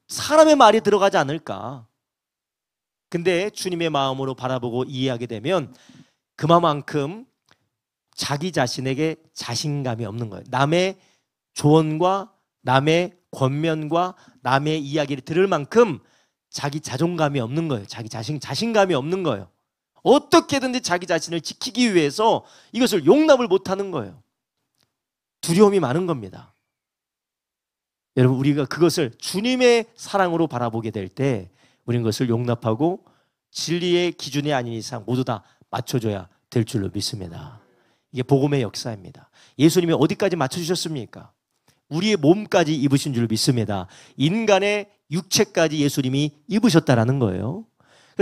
사람의 말이 들어가지 않을까. 근데 주님의 마음으로 바라보고 이해하게 되면 그만큼 자기 자신에게 자신감이 없는 거예요. 남의 조언과 남의 권면과 남의 이야기를 들을 만큼 자기 자존감이 없는 거예요. 자기 자신감이 없는 거예요. 어떻게든지 자기 자신을 지키기 위해서 이것을 용납을 못하는 거예요. 두려움이 많은 겁니다. 여러분, 우리가 그것을 주님의 사랑으로 바라보게 될 때 우리는 그것을 용납하고 진리의 기준이 아닌 이상 모두 다 맞춰줘야 될 줄로 믿습니다. 이게 복음의 역사입니다. 예수님이 어디까지 맞춰주셨습니까? 우리의 몸까지 입으신 줄 믿습니다. 인간의 육체까지 예수님이 입으셨다라는 거예요.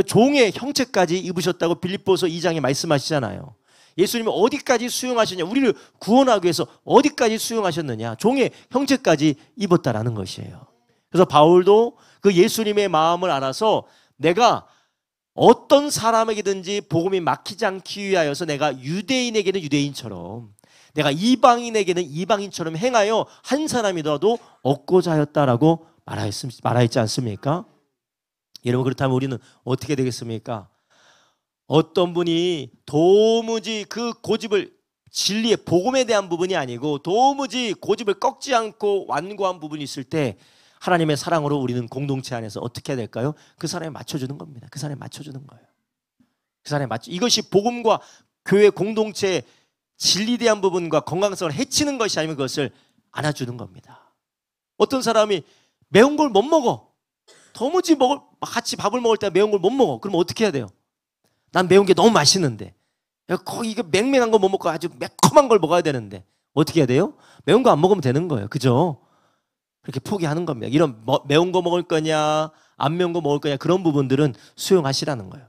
종의 형체까지 입으셨다고 빌립보서 2장에 말씀하시잖아요. 예수님이 어디까지 수용하셨냐? 우리를 구원하기 위해서 어디까지 수용하셨느냐? 종의 형체까지 입었다라는 것이에요. 그래서 바울도 그 예수님의 마음을 알아서 내가 어떤 사람에게든지 복음이 막히지 않기 위하여서 내가 유대인에게는 유대인처럼, 내가 이방인에게는 이방인처럼 행하여 한 사람이라도 얻고자 하였다라고 말하였지 않습니까? 여러분, 그렇다면 우리는 어떻게 되겠습니까? 어떤 분이 도무지 그 고집을, 진리의 복음에 대한 부분이 아니고 도무지 고집을 꺾지 않고 완고한 부분이 있을 때 하나님의 사랑으로 우리는 공동체 안에서 어떻게 해야 될까요? 그 사람에 맞춰주는 겁니다. 그 사람에 맞춰주는 거예요. 그 사람에 맞춰. 이것이 복음과 교회 공동체의 진리에 대한 부분과 건강성을 해치는 것이 아니면 그것을 안아주는 겁니다. 어떤 사람이 매운 걸 못 먹어. 도무지 같이 밥을 먹을 때 매운 걸 못 먹어. 그럼 어떻게 해야 돼요? 난 매운 게 너무 맛있는데. 야, 거기 이거 맹맹한 거 못 먹고 아주 매콤한 걸 먹어야 되는데 어떻게 해야 돼요? 매운 거 안 먹으면 되는 거예요. 그죠? 그렇게 포기하는 겁니다. 이런 매운 거 먹을 거냐 안 매운 거 먹을 거냐 그런 부분들은 수용하시라는 거예요.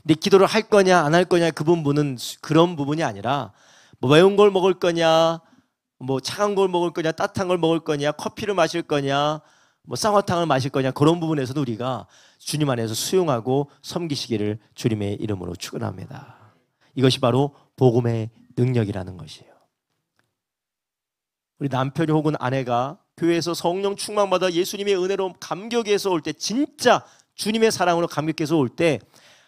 근데 기도를 할 거냐 안 할 거냐 그 부분은 그런 부분이 아니라 뭐 매운 걸 먹을 거냐 뭐 차가운 걸 먹을 거냐 따뜻한 걸 먹을 거냐 커피를 마실 거냐 뭐 쌍화탕을 마실 거냐 그런 부분에서도 우리가 주님 안에서 수용하고 섬기시기를 주님의 이름으로 축원합니다. 이것이 바로 복음의 능력이라는 것이에요. 우리 남편이 혹은 아내가 교회에서 성령 충만받아 예수님의 은혜로 감격해서 올 때 진짜 주님의 사랑으로 감격해서 올 때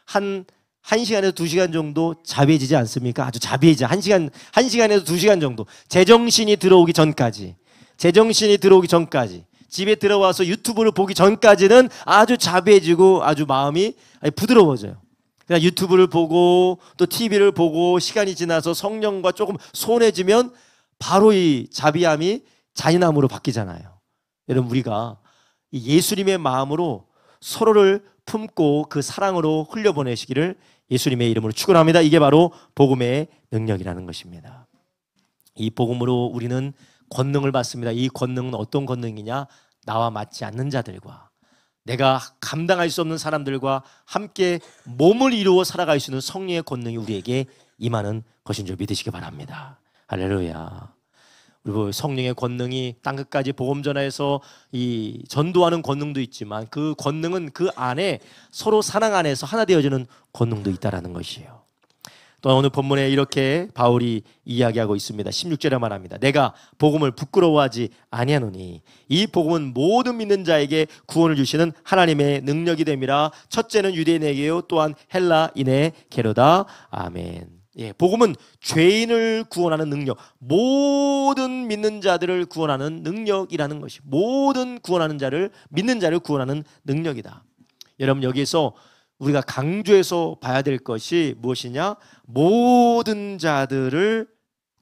한 시간에서 2시간 정도 자비해지지 않습니까? 아주 자비해지. 한 시간에서 2시간 정도. 제정신이 들어오기 전까지. 집에 들어와서 유튜브를 보기 전까지는 아주 자비해지고 아주 마음이 부드러워져요. 그냥 유튜브를 보고 또 TV를 보고 시간이 지나서 성령과 조금 소원해지면 바로 이 자비함이 잔인함으로 바뀌잖아요. 여러분 우리가 예수님의 마음으로 서로를 품고 그 사랑으로 흘려보내시기를 예수님의 이름으로 축원합니다. 이게 바로 복음의 능력이라는 것입니다. 이 복음으로 우리는 권능을 받습니다. 이 권능은 어떤 권능이냐? 나와 맞지 않는 자들과 내가 감당할 수 없는 사람들과 함께 몸을 이루어 살아갈 수 있는 성령의 권능이 우리에게 임하는 것인 줄 믿으시기 바랍니다. 할렐루야. 그리고 성령의 권능이 땅끝까지 복음 전하여서 이 전도하는 권능도 있지만 그 권능은 그 안에 서로 사랑 안에서 하나 되어지는 권능도 있다라는 것이에요. 또 오늘 본문에 이렇게 바울이 이야기하고 있습니다. 16절에 말합니다. 내가 복음을 부끄러워하지 아니하노니 이 복음은 모든 믿는 자에게 구원을 주시는 하나님의 능력이 됨이라. 첫째는 유대인에게요 또한 헬라인에게로다. 아멘. 예, 복음은 죄인을 구원하는 능력, 모든 믿는 자들을 구원하는 능력이라는 것이 모든 구원하는 자를 믿는 자를 구원하는 능력이다. 여러분 여기에서 우리가 강조해서 봐야 될 것이 무엇이냐? 모든 자들을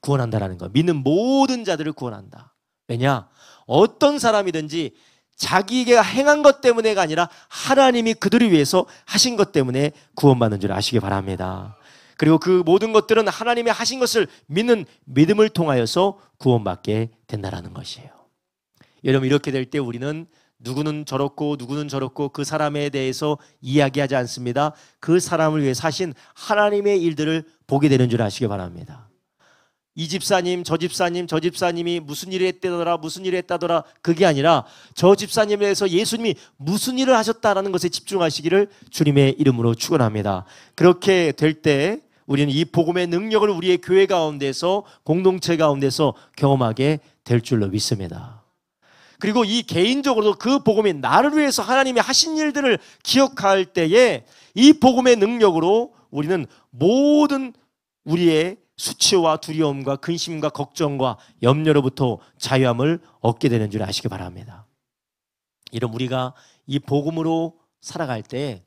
구원한다라는 것. 믿는 모든 자들을 구원한다. 왜냐? 어떤 사람이든지 자기가 행한 것 때문에가 아니라 하나님이 그들을 위해서 하신 것 때문에 구원받는 줄 아시기 바랍니다. 그리고 그 모든 것들은 하나님이 하신 것을 믿는 믿음을 통하여서 구원받게 된다는 것이에요. 여러분 이렇게 될 때 우리는 누구는 저렇고 누구는 저렇고 그 사람에 대해서 이야기하지 않습니다. 그 사람을 위해 사신 하나님의 일들을 보게 되는 줄 아시기 바랍니다. 이 집사님 저 집사님이 무슨 일을 했다더라 무슨 일을 했다더라 그게 아니라 저 집사님에 대해서 예수님이 무슨 일을 하셨다라는 것에 집중하시기를 주님의 이름으로 축원합니다. 그렇게 될 때 우리는 이 복음의 능력을 우리의 교회 가운데서 공동체 가운데서 경험하게 될 줄로 믿습니다. 그리고 이 개인적으로도 그 복음이 나를 위해서 하나님이 하신 일들을 기억할 때에 이 복음의 능력으로 우리는 모든 우리의 수치와 두려움과 근심과 걱정과 염려로부터 자유함을 얻게 되는 줄 아시기 바랍니다. 이런 우리가 이 복음으로 살아갈 때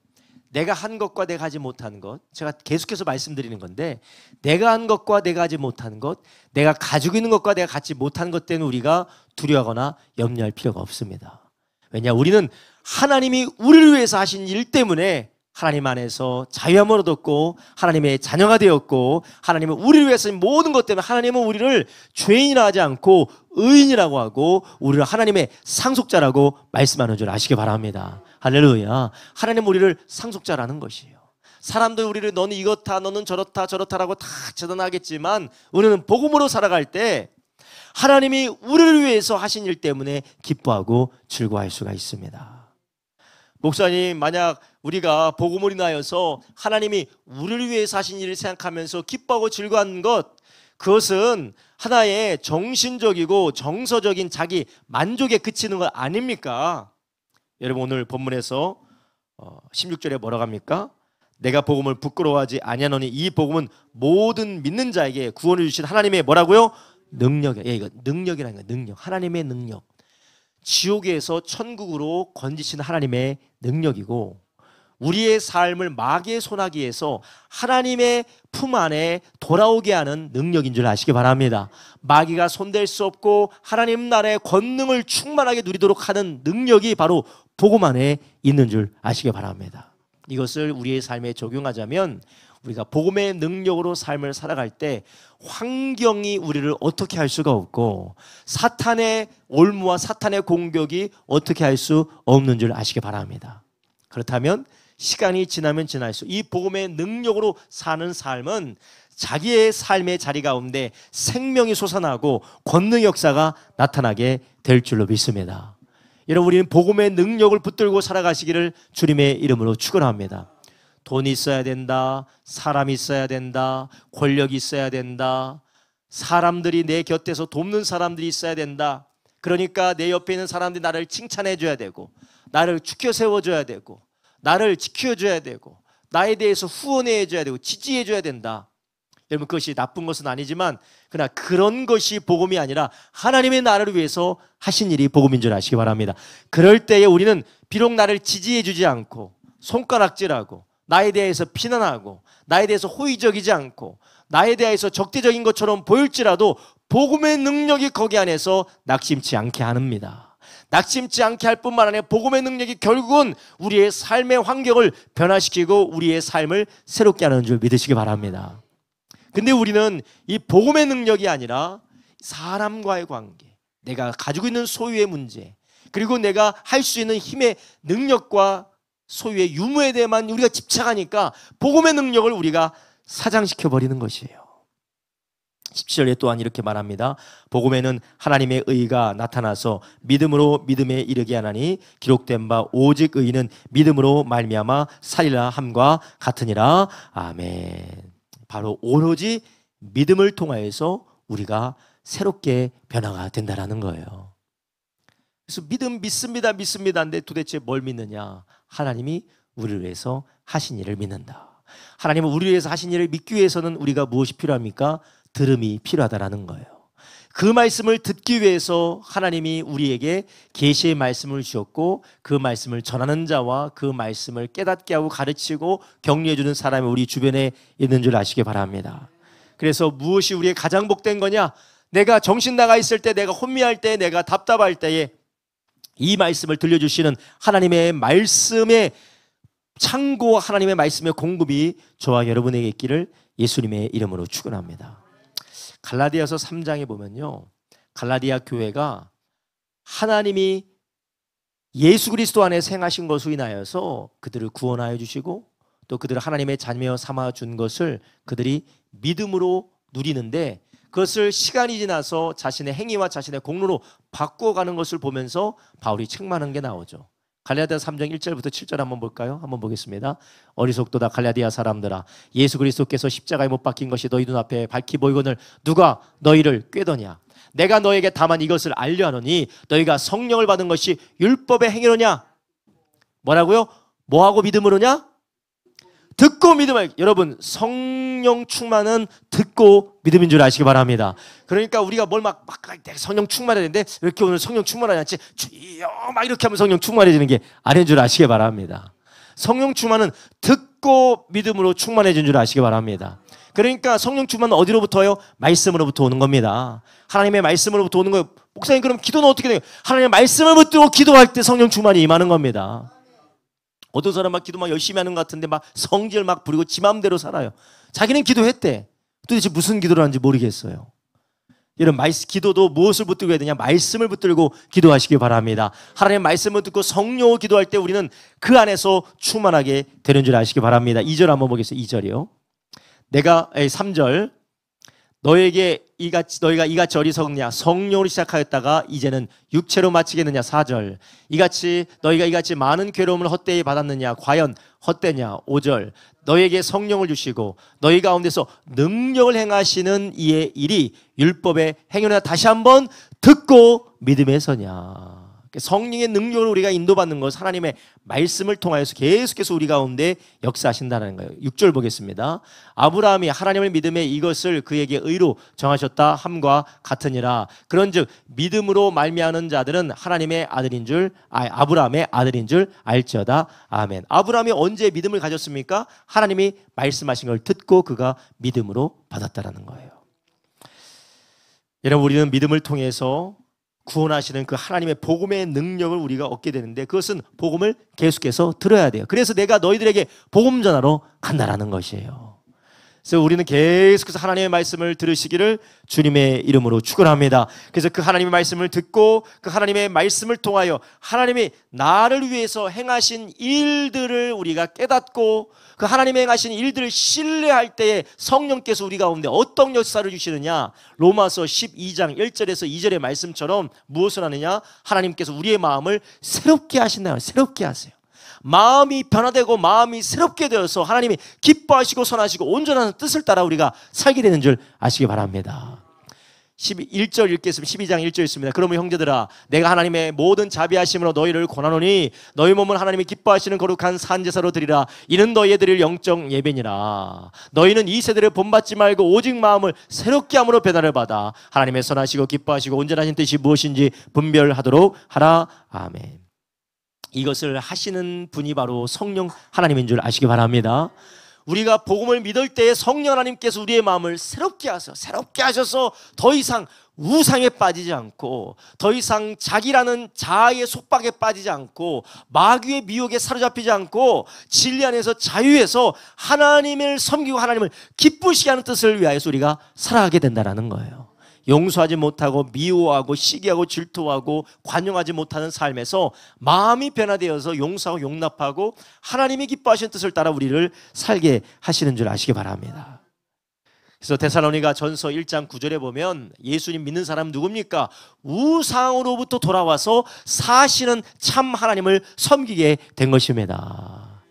내가 한 것과 내가 하지 못한 것, 제가 계속해서 말씀드리는 건데 내가 한 것과 내가 하지 못한 것, 내가 가지고 있는 것과 내가 갖지 못한 것 때문에 우리가 두려워하거나 염려할 필요가 없습니다. 왜냐? 우리는 하나님이 우리를 위해서 하신 일 때문에 하나님 안에서 자유함을 얻었고 하나님의 자녀가 되었고 하나님은 우리를 위해서 모든 것 때문에 하나님은 우리를 죄인이라 하지 않고 의인이라고 하고 우리를 하나님의 상속자라고 말씀하는 줄 아시기 바랍니다. 할렐루야. 하나님은 우리를 상속자라는 것이에요. 사람들 우리를 너는 이렇다 너는 저렇다라고 다 재단하겠지만 우리는 복음으로 살아갈 때 하나님이 우리를 위해서 하신 일 때문에 기뻐하고 즐거워할 수가 있습니다. 목사님, 만약 우리가 복음을 인하여서 하나님이 우리를 위해서 하신 일을 생각하면서 기뻐하고 즐거워하는 것, 그것은 하나의 정신적이고 정서적인 자기 만족에 그치는 것 아닙니까? 여러분 오늘 본문에서 16절에 뭐라고 합니까? 내가 복음을 부끄러워하지 아니하노니 이 복음은 모든 믿는 자에게 구원을 주신 하나님의 뭐라고요? 능력이에요. 이거 능력이라는 거예요. 능력. 하나님의 능력. 지옥에서 천국으로 건지신 하나님의 능력이고 우리의 삶을 마귀의 손아귀에서 하나님의 품 안에 돌아오게 하는 능력인 줄 아시기 바랍니다. 마귀가 손댈 수 없고 하나님 나라의 권능을 충만하게 누리도록 하는 능력이 바로 복음 안에 있는 줄 아시기 바랍니다. 이것을 우리의 삶에 적용하자면 우리가 복음의 능력으로 삶을 살아갈 때 환경이 우리를 어떻게 할 수가 없고 사탄의 올무와 사탄의 공격이 어떻게 할 수 없는 줄 아시기 바랍니다. 그렇다면 시간이 지나면 지날수록 이 복음의 능력으로 사는 삶은 자기의 삶의 자리 가운데 생명이 솟아나고 권능 역사가 나타나게 될 줄로 믿습니다. 여러분, 우리는 복음의 능력을 붙들고 살아가시기를 주님의 이름으로 축원합니다. 돈이 있어야 된다, 사람이 있어야 된다, 권력이 있어야 된다, 사람들이 내 곁에서 돕는 사람들이 있어야 된다. 그러니까 내 옆에 있는 사람들이 나를 칭찬해 줘야 되고, 나를 축켜 세워줘야 되고, 나를 지켜줘야 되고, 나에 대해서 후원해 줘야 되고, 지지해 줘야 된다. 여러분, 그것이 나쁜 것은 아니지만 그러나 그런 것이 복음이 아니라 하나님의 나라를 위해서 하신 일이 복음인 줄 아시기 바랍니다. 그럴 때에 우리는 비록 나를 지지해 주지 않고 손가락질하고 나에 대해서 비난하고 나에 대해서 호의적이지 않고 나에 대해서 적대적인 것처럼 보일지라도 복음의 능력이 거기 안에서 낙심치 않게 합니다. 낙심치 않게 할 뿐만 아니라 복음의 능력이 결국은 우리의 삶의 환경을 변화시키고 우리의 삶을 새롭게 하는 줄 믿으시기 바랍니다. 근데 우리는 이 복음의 능력이 아니라 사람과의 관계, 내가 가지고 있는 소유의 문제, 그리고 내가 할 수 있는 힘의 능력과 소유의 유무에 대해만 우리가 집착하니까 복음의 능력을 우리가 사장시켜 버리는 것이에요. 17절에 또한 이렇게 말합니다. 복음에는 하나님의 의가 나타나서 믿음으로 믿음에 이르게 하나니 기록된 바 오직 의인은 믿음으로 말미암아 살리라 함과 같으니라. 아멘. 바로 오로지 믿음을 통하여서 우리가 새롭게 변화가 된다라는 거예요. 그래서 믿습니다 하는데 도대체 뭘 믿느냐? 하나님이 우리를 위해서 하신 일을 믿는다. 하나님은 우리를 위해서 하신 일을 믿기 위해서는 우리가 무엇이 필요합니까? 들음이 필요하다라는 거예요. 그 말씀을 듣기 위해서 하나님이 우리에게 계시의 말씀을 주셨고 그 말씀을 전하는 자와 그 말씀을 깨닫게 하고 가르치고 격려해 주는 사람이 우리 주변에 있는 줄 아시기 바랍니다. 그래서 무엇이 우리의 가장 복된 거냐? 내가 정신 나가 있을 때, 내가 혼미할 때, 내가 답답할 때에 이 말씀을 들려주시는 하나님의 말씀의 창고와 하나님의 말씀의 공급이 저와 여러분에게 있기를 예수님의 이름으로 축원합니다. 갈라디아서 3장에 보면요, 갈라디아 교회가 하나님이 예수 그리스도 안에 생하신 것으로 인하여서 그들을 구원하여 주시고 또 그들을 하나님의 자녀 삼아 준 것을 그들이 믿음으로 누리는데 그것을 시간이 지나서 자신의 행위와 자신의 공로로 바꿔가는 것을 보면서 바울이 책망하는 게 나오죠. 갈라디아 3장 1절부터 7절 한번 볼까요? 한번 보겠습니다. 어리석도다 갈라디아 사람들아, 예수 그리스도께서 십자가에 못 박힌 것이 너희 눈앞에 밝히 보이거늘 누가 너희를 꾀더냐? 내가 너에게 다만 이것을 알려하노니 너희가 성령을 받은 것이 율법의 행위로냐? 뭐라고요? 뭐하고 믿음으로냐? 듣고 믿음을. 여러분, 성령 충만은 듣고 믿음인 줄 아시기 바랍니다. 그러니까 우리가 뭘 막 성령 충만해야 되는데 왜 이렇게 오늘 성령 충만하지 않지? 주여 막 이렇게 하면 성령 충만해지는 게 아닌 줄 아시기 바랍니다. 성령 충만은 듣고 믿음으로 충만해진 줄 아시기 바랍니다. 그러니까 성령 충만은 어디로부터요? 말씀으로부터 오는 겁니다. 하나님의 말씀으로부터 오는 거예요. 목사님, 그럼 기도는 어떻게 돼요? 하나님의 말씀을 붙들고 기도할 때 성령 충만이 임하는 겁니다. 어떤 사람 막 기도 막 열심히 하는 것 같은데 막 성질 막 부리고 지 마음대로 살아요. 자기는 기도했대. 도대체 무슨 기도를 하는지 모르겠어요. 이런 기도도 무엇을 붙들고 해야 되냐? 말씀을 붙들고 기도하시기 바랍니다. 하나님의 말씀을 듣고 성령으로 기도할 때 우리는 그 안에서 충만하게 되는 줄 아시기 바랍니다. 2절 한번 보겠습니다. 2절이요. 3절. 너희가 이같이 어리석냐? 성령으로 시작하였다가 이제는 육체로 마치겠느냐? 4절. 너희가 이같이 많은 괴로움을 헛되이 받았느냐? 과연 헛되냐? 5절. 너희에게 성령을 주시고 너희 가운데서 능력을 행하시는 이의 일이 율법의 행위나 다시 한번 듣고 믿음에 서냐? 성령의 능력을 우리가 인도받는 것, 하나님의 말씀을 통하여서 계속해서 우리 가운데 역사하신다는 거예요. 6절 보겠습니다. 아브라함이 하나님을 믿음에 이것을 그에게 의로 정하셨다 함과 같으니라. 그런즉 믿음으로 말미암는 자들은 하나님의 아들인 줄, 아브라함의 아들인 줄 알지어다. 아멘. 아브라함이 언제 믿음을 가졌습니까? 하나님이 말씀하신 걸 듣고 그가 믿음으로 받았다라는 거예요. 여러분, 우리는 믿음을 통해서 구원하시는 그 하나님의 복음의 능력을 우리가 얻게 되는데 그것은 복음을 계속해서 들어야 돼요. 그래서 내가 너희들에게 복음 전하러 간다라는 것이에요. 그래서 우리는 계속해서 하나님의 말씀을 들으시기를 주님의 이름으로 축원합니다. 그래서 그 하나님의 말씀을 듣고 그 하나님의 말씀을 통하여 하나님이 나를 위해서 행하신 일들을 우리가 깨닫고 그 하나님의 행하신 일들을 신뢰할 때에 성령께서 우리 가운데 어떤 역사를 주시느냐, 로마서 12장 1절에서 2절의 말씀처럼 무엇을 하느냐, 하나님께서 우리의 마음을 새롭게 하신다요. 새롭게 하세요. 마음이 변화되고 마음이 새롭게 되어서 하나님이 기뻐하시고 선하시고 온전한 뜻을 따라 우리가 살게 되는 줄 아시기 바랍니다. 1절 읽겠습니다. 12장 1절 있습니다. 그러면 형제들아, 내가 하나님의 모든 자비하심으로 너희를 권하노니 너희 몸은 하나님이 기뻐하시는 거룩한 산제사로 드리라. 이는 너희의 드릴 영적 예배니라. 너희는 이 세대를 본받지 말고 오직 마음을 새롭게 함으로 변화를 받아 하나님의 선하시고 기뻐하시고 온전하신 뜻이 무엇인지 분별하도록 하라. 아멘. 이것을 하시는 분이 바로 성령 하나님인 줄 아시기 바랍니다. 우리가 복음을 믿을 때에 성령 하나님께서 우리의 마음을 새롭게 하셔서, 새롭게 하셔서 더 이상 우상에 빠지지 않고, 더 이상 자기라는 자아의 속박에 빠지지 않고, 마귀의 미혹에 사로잡히지 않고, 진리 안에서 자유해서 하나님을 섬기고 하나님을 기쁘시게 하는 뜻을 위하여서 우리가 살아가게 된다는 거예요. 용서하지 못하고 미워하고 시기하고 질투하고 관용하지 못하는 삶에서 마음이 변화되어서 용서하고 용납하고 하나님이 기뻐하시는 뜻을 따라 우리를 살게 하시는 줄 아시기 바랍니다. 그래서 데살로니가 전서 1장 9절에 보면 예수님 믿는 사람 누굽니까? 우상으로부터 돌아와서 사시는 참 하나님을 섬기게 된 것입니다.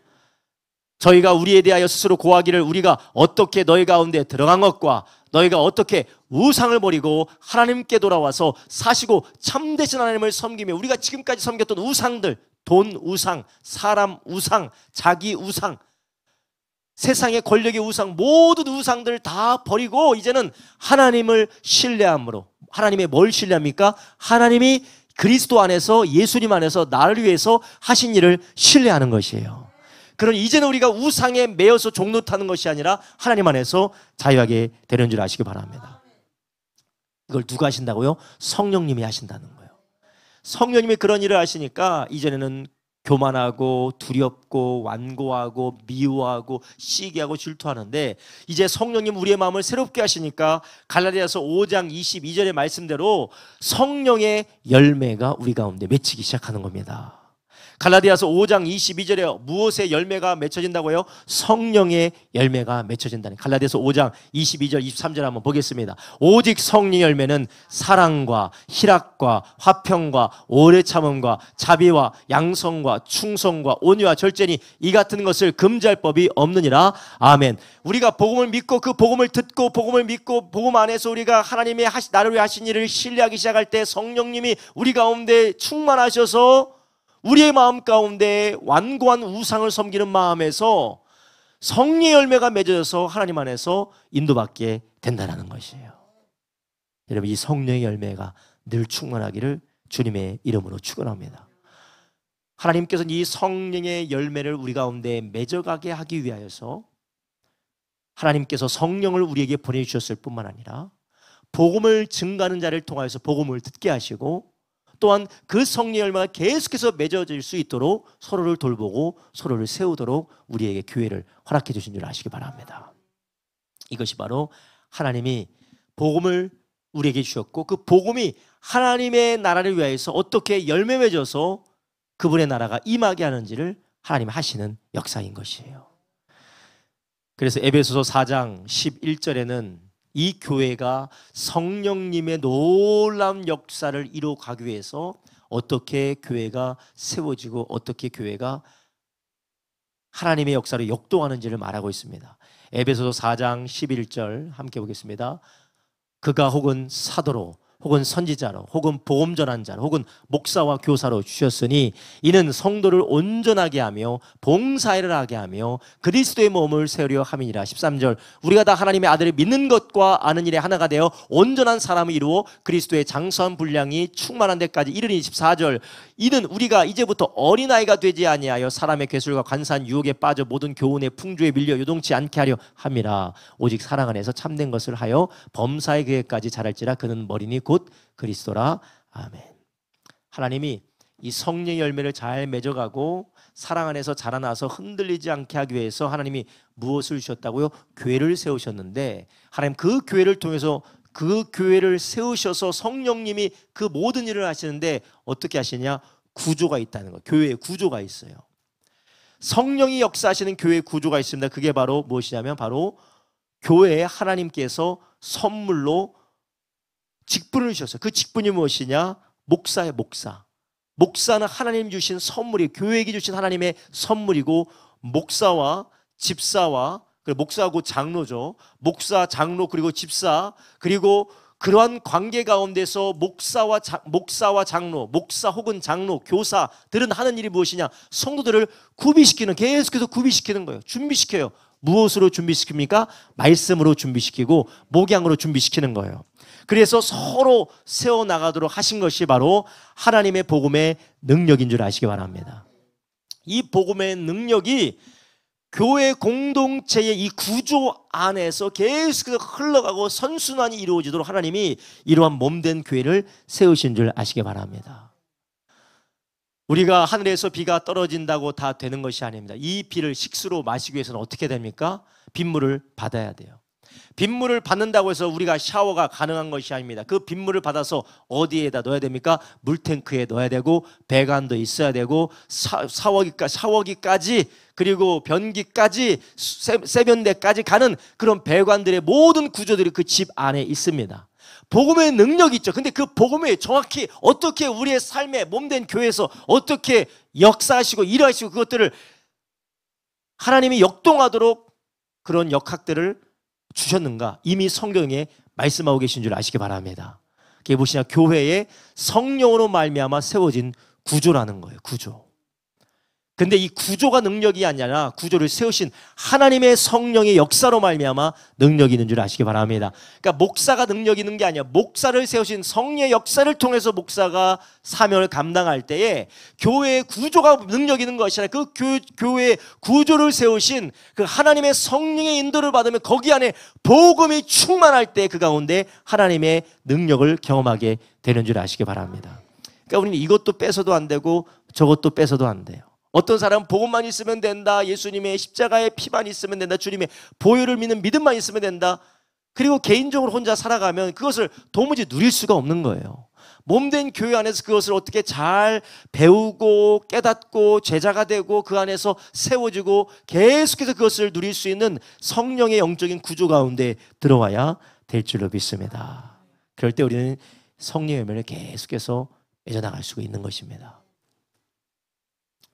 저희가 우리에 대하여 스스로 고하기를 우리가 어떻게 너희 가운데 들어간 것과 너희가 어떻게 우상을 버리고 하나님께 돌아와서 사시고 참되신 하나님을 섬기며 우리가 지금까지 섬겼던 우상들, 돈 우상, 사람 우상, 자기 우상, 세상의 권력의 우상, 모든 우상들을 다 버리고 이제는 하나님을 신뢰함으로, 하나님의 뭘 신뢰합니까? 하나님이 그리스도 안에서, 예수님 안에서 나를 위해서 하신 일을 신뢰하는 것이에요. 그러니 이제는 우리가 우상에 매여서 종노 타는 것이 아니라 하나님 안에서 자유하게 되는 줄 아시기 바랍니다. 이걸 누가 하신다고요? 성령님이 하신다는 거예요. 성령님이 그런 일을 하시니까 이전에는 교만하고 두렵고 완고하고 미워하고 시기하고 질투하는데 이제 성령님 우리의 마음을 새롭게 하시니까 갈라디아서 5장 22절의 말씀대로 성령의 열매가 우리 가운데 맺히기 시작하는 겁니다. 갈라디아서 5장 22절에 무엇의 열매가 맺혀진다고요? 성령의 열매가 맺혀진다는, 갈라디아서 5장 22절 23절 한번 보겠습니다. 오직 성령의 열매는 사랑과 희락과 화평과 오래 참음과 자비와 양성과 충성과 온유와 절제니 이 같은 것을 금지할 법이 없느니라. 아멘. 우리가 복음을 믿고 그 복음을 듣고 복음을 믿고 복음 안에서 우리가 하나님의 나를 위해 하신 일을 신뢰하기 시작할 때 성령님이 우리 가운데 충만하셔서 우리의 마음 가운데 완고한 우상을 섬기는 마음에서 성령의 열매가 맺어져서 하나님 안에서 인도받게 된다는 것이에요. 여러분, 이 성령의 열매가 늘 충만하기를 주님의 이름으로 축원합니다. 하나님께서는 이 성령의 열매를 우리 가운데 맺어가게 하기 위하여서 하나님께서 성령을 우리에게 보내주셨을 뿐만 아니라 복음을 증거하는 자를 통하여서 복음을 듣게 하시고 또한 그 성령의 열매가 계속해서 맺어질 수 있도록 서로를 돌보고 서로를 세우도록 우리에게 기회를 허락해 주신 줄 아시기 바랍니다. 이것이 바로 하나님이 복음을 우리에게 주셨고 그 복음이 하나님의 나라를 위하여서 어떻게 열매 맺어서 그분의 나라가 임하게 하는지를 하나님이 하시는 역사인 것이에요. 그래서 에베소서 4장 11절에는 이 교회가 성령님의 놀라운 역사를 이루어가기 위해서 어떻게 교회가 세워지고 어떻게 교회가 하나님의 역사를 역동하는지를 말하고 있습니다. 에베소서 4장 11절 함께 보겠습니다. 그가 혹은 사도로 혹은 선지자로 혹은 복음 전한 자로 혹은 목사와 교사로 주셨으니 이는 성도를 온전하게 하며 봉사일을 하게 하며 그리스도의 몸을 세우려 함이니라. 13절 우리가 다 하나님의 아들을 믿는 것과 아는 일에 하나가 되어 온전한 사람을 이루어 그리스도의 장수한 분량이 충만한 데까지 이르니. 14절 이는 우리가 이제부터 어린아이가 되지 아니하여 사람의 괴술과 간사한 유혹에 빠져 모든 교훈의 풍조에 밀려 요동치 않게 하려 함이라. 오직 사랑 안에서 참된 것을 하여 범사의 계획까지 자랄지라. 그는 머리니 곧 그리스도라. 아멘. 하나님이 이 성령의 열매를 잘 맺어가고 사랑 안에서 자라나서 흔들리지 않게 하기 위해서 하나님이 무엇을 주셨다고요? 교회를 세우셨는데 하나님 그 교회를 통해서 그 교회를 세우셔서 성령님이 그 모든 일을 하시는데 어떻게 하시냐? 구조가 있다는 거예요. 교회에 구조가 있어요. 성령이 역사하시는 교회의 구조가 있습니다. 그게 바로 무엇이냐면 바로 교회에 하나님께서 선물로 직분을 주셨어요. 그 직분이 무엇이냐? 목사예요. 목사. 목사는 하나님 주신 선물이 교회에게 주신 하나님의 선물이고 목사와 집사와 그리고 목사하고 장로죠. 목사, 장로 그리고 집사 그리고 그러한 관계 가운데서 목사와 장로, 목사 혹은 장로, 교사들은 하는 일이 무엇이냐? 성도들을 구비시키는 계속해서 구비시키는 거예요. 준비시켜요. 무엇으로 준비시킵니까? 말씀으로 준비시키고 목양으로 준비시키는 거예요. 그래서 서로 세워나가도록 하신 것이 바로 하나님의 복음의 능력인 줄 아시기 바랍니다. 이 복음의 능력이 교회 공동체의 이 구조 안에서 계속해서 흘러가고 선순환이 이루어지도록 하나님이 이러한 몸된 교회를 세우신 줄 아시기 바랍니다. 우리가 하늘에서 비가 떨어진다고 다 되는 것이 아닙니다. 이 비를 식수로 마시기 위해서는 어떻게 됩니까? 빗물을 받아야 돼요. 빗물을 받는다고 해서 우리가 샤워가 가능한 것이 아닙니다. 그 빗물을 받아서 어디에다 넣어야 됩니까? 물탱크에 넣어야 되고 배관도 있어야 되고 샤워기까지 그리고 변기까지 세변대까지 가는 그런 배관들의 모든 구조들이 그 집 안에 있습니다. 복음의 능력이 있죠. 근데 그 복음이 정확히 어떻게 우리의 삶에 몸된 교회에서 어떻게 역사하시고 일하시고 그것들을 하나님이 역동하도록 그런 역학들을 주셨는가? 이미 성경에 말씀하고 계신 줄 아시기 바랍니다. 그게 무엇이냐? 교회에 성령으로 말미암아 세워진 구조라는 거예요. 구조. 근데 이 구조가 능력이 아니라 구조를 세우신 하나님의 성령의 역사로 말미암아 능력이 있는 줄 아시기 바랍니다. 그러니까 목사가 능력이 있는 게 아니라 목사를 세우신 성령의 역사를 통해서 목사가 사명을 감당할 때에 교회의 구조가 능력이 있는 것이 아니라 그 교회의 구조를 세우신 그 하나님의 성령의 인도를 받으면 거기 안에 복음이 충만할 때 그 가운데 하나님의 능력을 경험하게 되는 줄 아시기 바랍니다. 그러니까 우리는 이것도 뺏어도 안 되고 저것도 뺏어도 안 돼요. 어떤 사람은 복음만 있으면 된다. 예수님의 십자가의 피만 있으면 된다. 주님의 보혈을 믿는 믿음만 있으면 된다. 그리고 개인적으로 혼자 살아가면 그것을 도무지 누릴 수가 없는 거예요. 몸된 교회 안에서 그것을 어떻게 잘 배우고 깨닫고 제자가 되고 그 안에서 세워지고 계속해서 그것을 누릴 수 있는 성령의 영적인 구조 가운데 들어와야 될 줄로 믿습니다. 그럴 때 우리는 성령의 열매를 계속해서 맺어나갈 수가 있는 것입니다.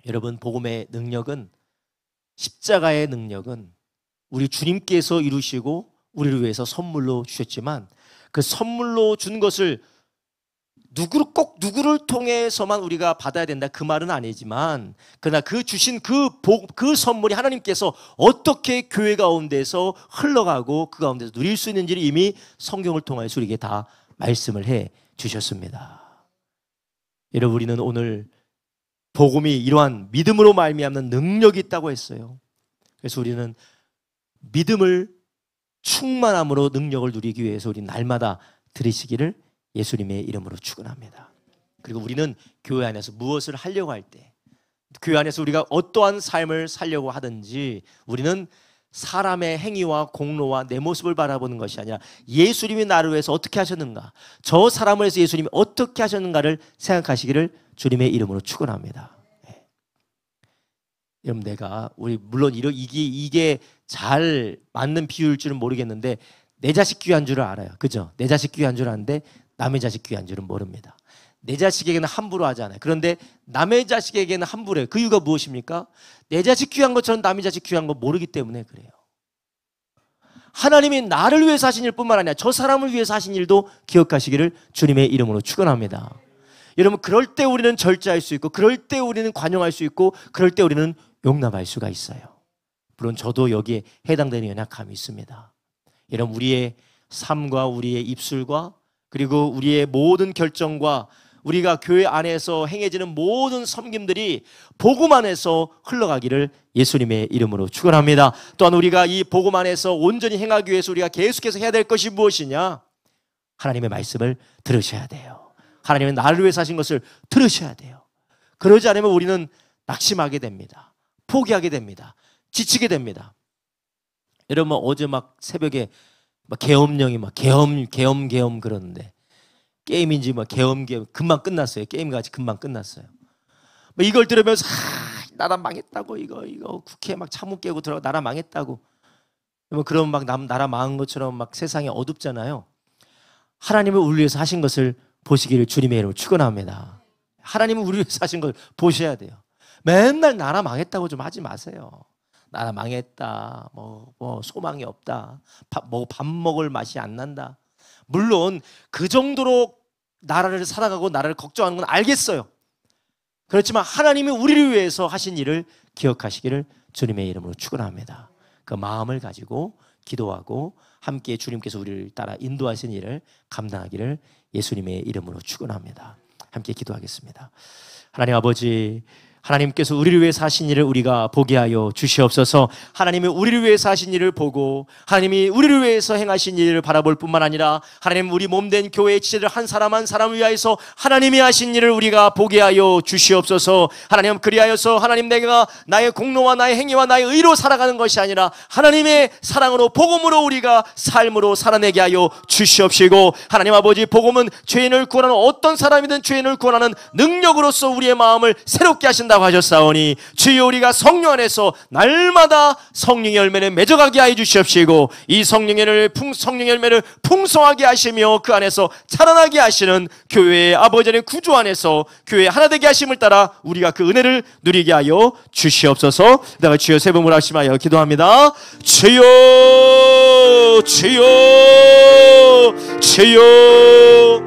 여러분, 복음의 능력은, 십자가의 능력은 우리 주님께서 이루시고 우리를 위해서 선물로 주셨지만 그 선물로 준 것을 꼭 누구를 통해서만 우리가 받아야 된다 그 말은 아니지만 그러나 그 주신 그 선물이 하나님께서 어떻게 교회 가운데서 흘러가고 그 가운데서 누릴 수 있는지를 이미 성경을 통해서 우리에게 다 말씀을 해 주셨습니다. 여러분, 우리는 오늘 복음이 이러한 믿음으로 말미암는 능력이 있다고 했어요. 그래서 우리는 믿음을 충만함으로 능력을 누리기 위해서 우리 날마다 들으시기를 예수님의 이름으로 축원합니다. 그리고 우리는 교회 안에서 무엇을 하려고 할 때, 교회 안에서 우리가 어떠한 삶을 살려고 하든지 우리는 사람의 행위와 공로와 내 모습을 바라보는 것이 아니라 예수님이 나를 위해서 어떻게 하셨는가, 저 사람을 위해서 예수님이 어떻게 하셨는가를 생각하시기를 주님의 이름으로 축원합니다. 네. 여러분, 물론 이게 잘 맞는 비유일 줄은 모르겠는데 내 자식 귀한 줄을 알아요. 그죠? 내 자식 귀한 줄 아는데 남의 자식 귀한 줄은 모릅니다. 내 자식에게는 함부로 하지 않아요. 그런데 남의 자식에게는 함부로 해요. 그 이유가 무엇입니까? 내 자식 귀한 것처럼 남의 자식 귀한 거 모르기 때문에 그래요. 하나님이 나를 위해서 하신 일뿐만 아니라 저 사람을 위해서 하신 일도 기억하시기를 주님의 이름으로 축원합니다. 여러분, 그럴 때 우리는 절제할 수 있고 그럴 때 우리는 관용할 수 있고 그럴 때 우리는 용납할 수가 있어요. 물론 저도 여기에 해당되는 연약함이 있습니다. 여러분, 우리의 삶과 우리의 입술과 그리고 우리의 모든 결정과 우리가 교회 안에서 행해지는 모든 섬김들이 복음 안에서 흘러가기를 예수님의 이름으로 축원합니다. 또한 우리가 이 복음 안에서 온전히 행하기 위해서 우리가 계속해서 해야 될 것이 무엇이냐? 하나님의 말씀을 들으셔야 돼요. 하나님은 나를 위해서 하신 것을 들으셔야 돼요. 그러지 않으면 우리는 낙심하게 됩니다. 포기하게 됩니다. 지치게 됩니다. 여러분 어제 막 새벽에 막 계엄령이 막 계엄 그러는데 게임인지 막 계엄 금방 끝났어요. 게임같이 금방 끝났어요. 뭐 이걸 들으면서 나라 망했다고 이거 국회 막 차문 깨고 들어가 나라 망했다고. 뭐 그런 막 나라 망한 것처럼 막 세상이 어둡잖아요. 하나님은 우리 위해서 하신 것을 보시기를 주님의 이름으로 축원합니다. 하나님은 우리 위해서 하신 걸 보셔야 돼요. 맨날 나라 망했다고 좀 하지 마세요. 나라 망했다. 뭐 소망이 없다. 밥 먹을 맛이 안 난다. 물론 그 정도로 나라를 사랑하고 나라를 걱정하는 건 알겠어요. 그렇지만 하나님이 우리를 위해서 하신 일을 기억하시기를 주님의 이름으로 축원합니다. 그 마음을 가지고 기도하고 함께 주님께서 우리를 따라 인도하신 일을 감당하기를 예수님의 이름으로 축원합니다. 함께 기도하겠습니다. 하나님 아버지, 하나님께서 우리를 위해서 하신 일을 우리가 보게 하여 주시옵소서. 하나님이 우리를 위해서 하신 일을 보고 하나님이 우리를 위해서 행하신 일을 바라볼 뿐만 아니라 하나님 우리 몸된 교회의 지체들 한 사람 한 사람을 위하여서 하나님이 하신 일을 우리가 보게 하여 주시옵소서. 하나님 그리하여서 하나님 내가 나의 공로와 나의 행위와 나의 의로 살아가는 것이 아니라 하나님의 사랑으로 복음으로 우리가 삶으로 살아내게 하여 주시옵시고 하나님 아버지 복음은 죄인을 구원하는 어떤 사람이든 죄인을 구원하는 능력으로서 우리의 마음을 새롭게 하신다 하셨사오니 주여 우리가 성령 안에서 날마다 성령의 열매를 맺어가게 하여 주시옵시고 이 성령의 열매를 풍성하게 하시며 그 안에서 자라나게 하시는 교회의 아버지의 구조 안에서 교회 하나 되게 하심을 따라 우리가 그 은혜를 누리게 하여 주시옵소서. 내가 주여 세 번 하심하여 기도합니다. 주여 주여 주여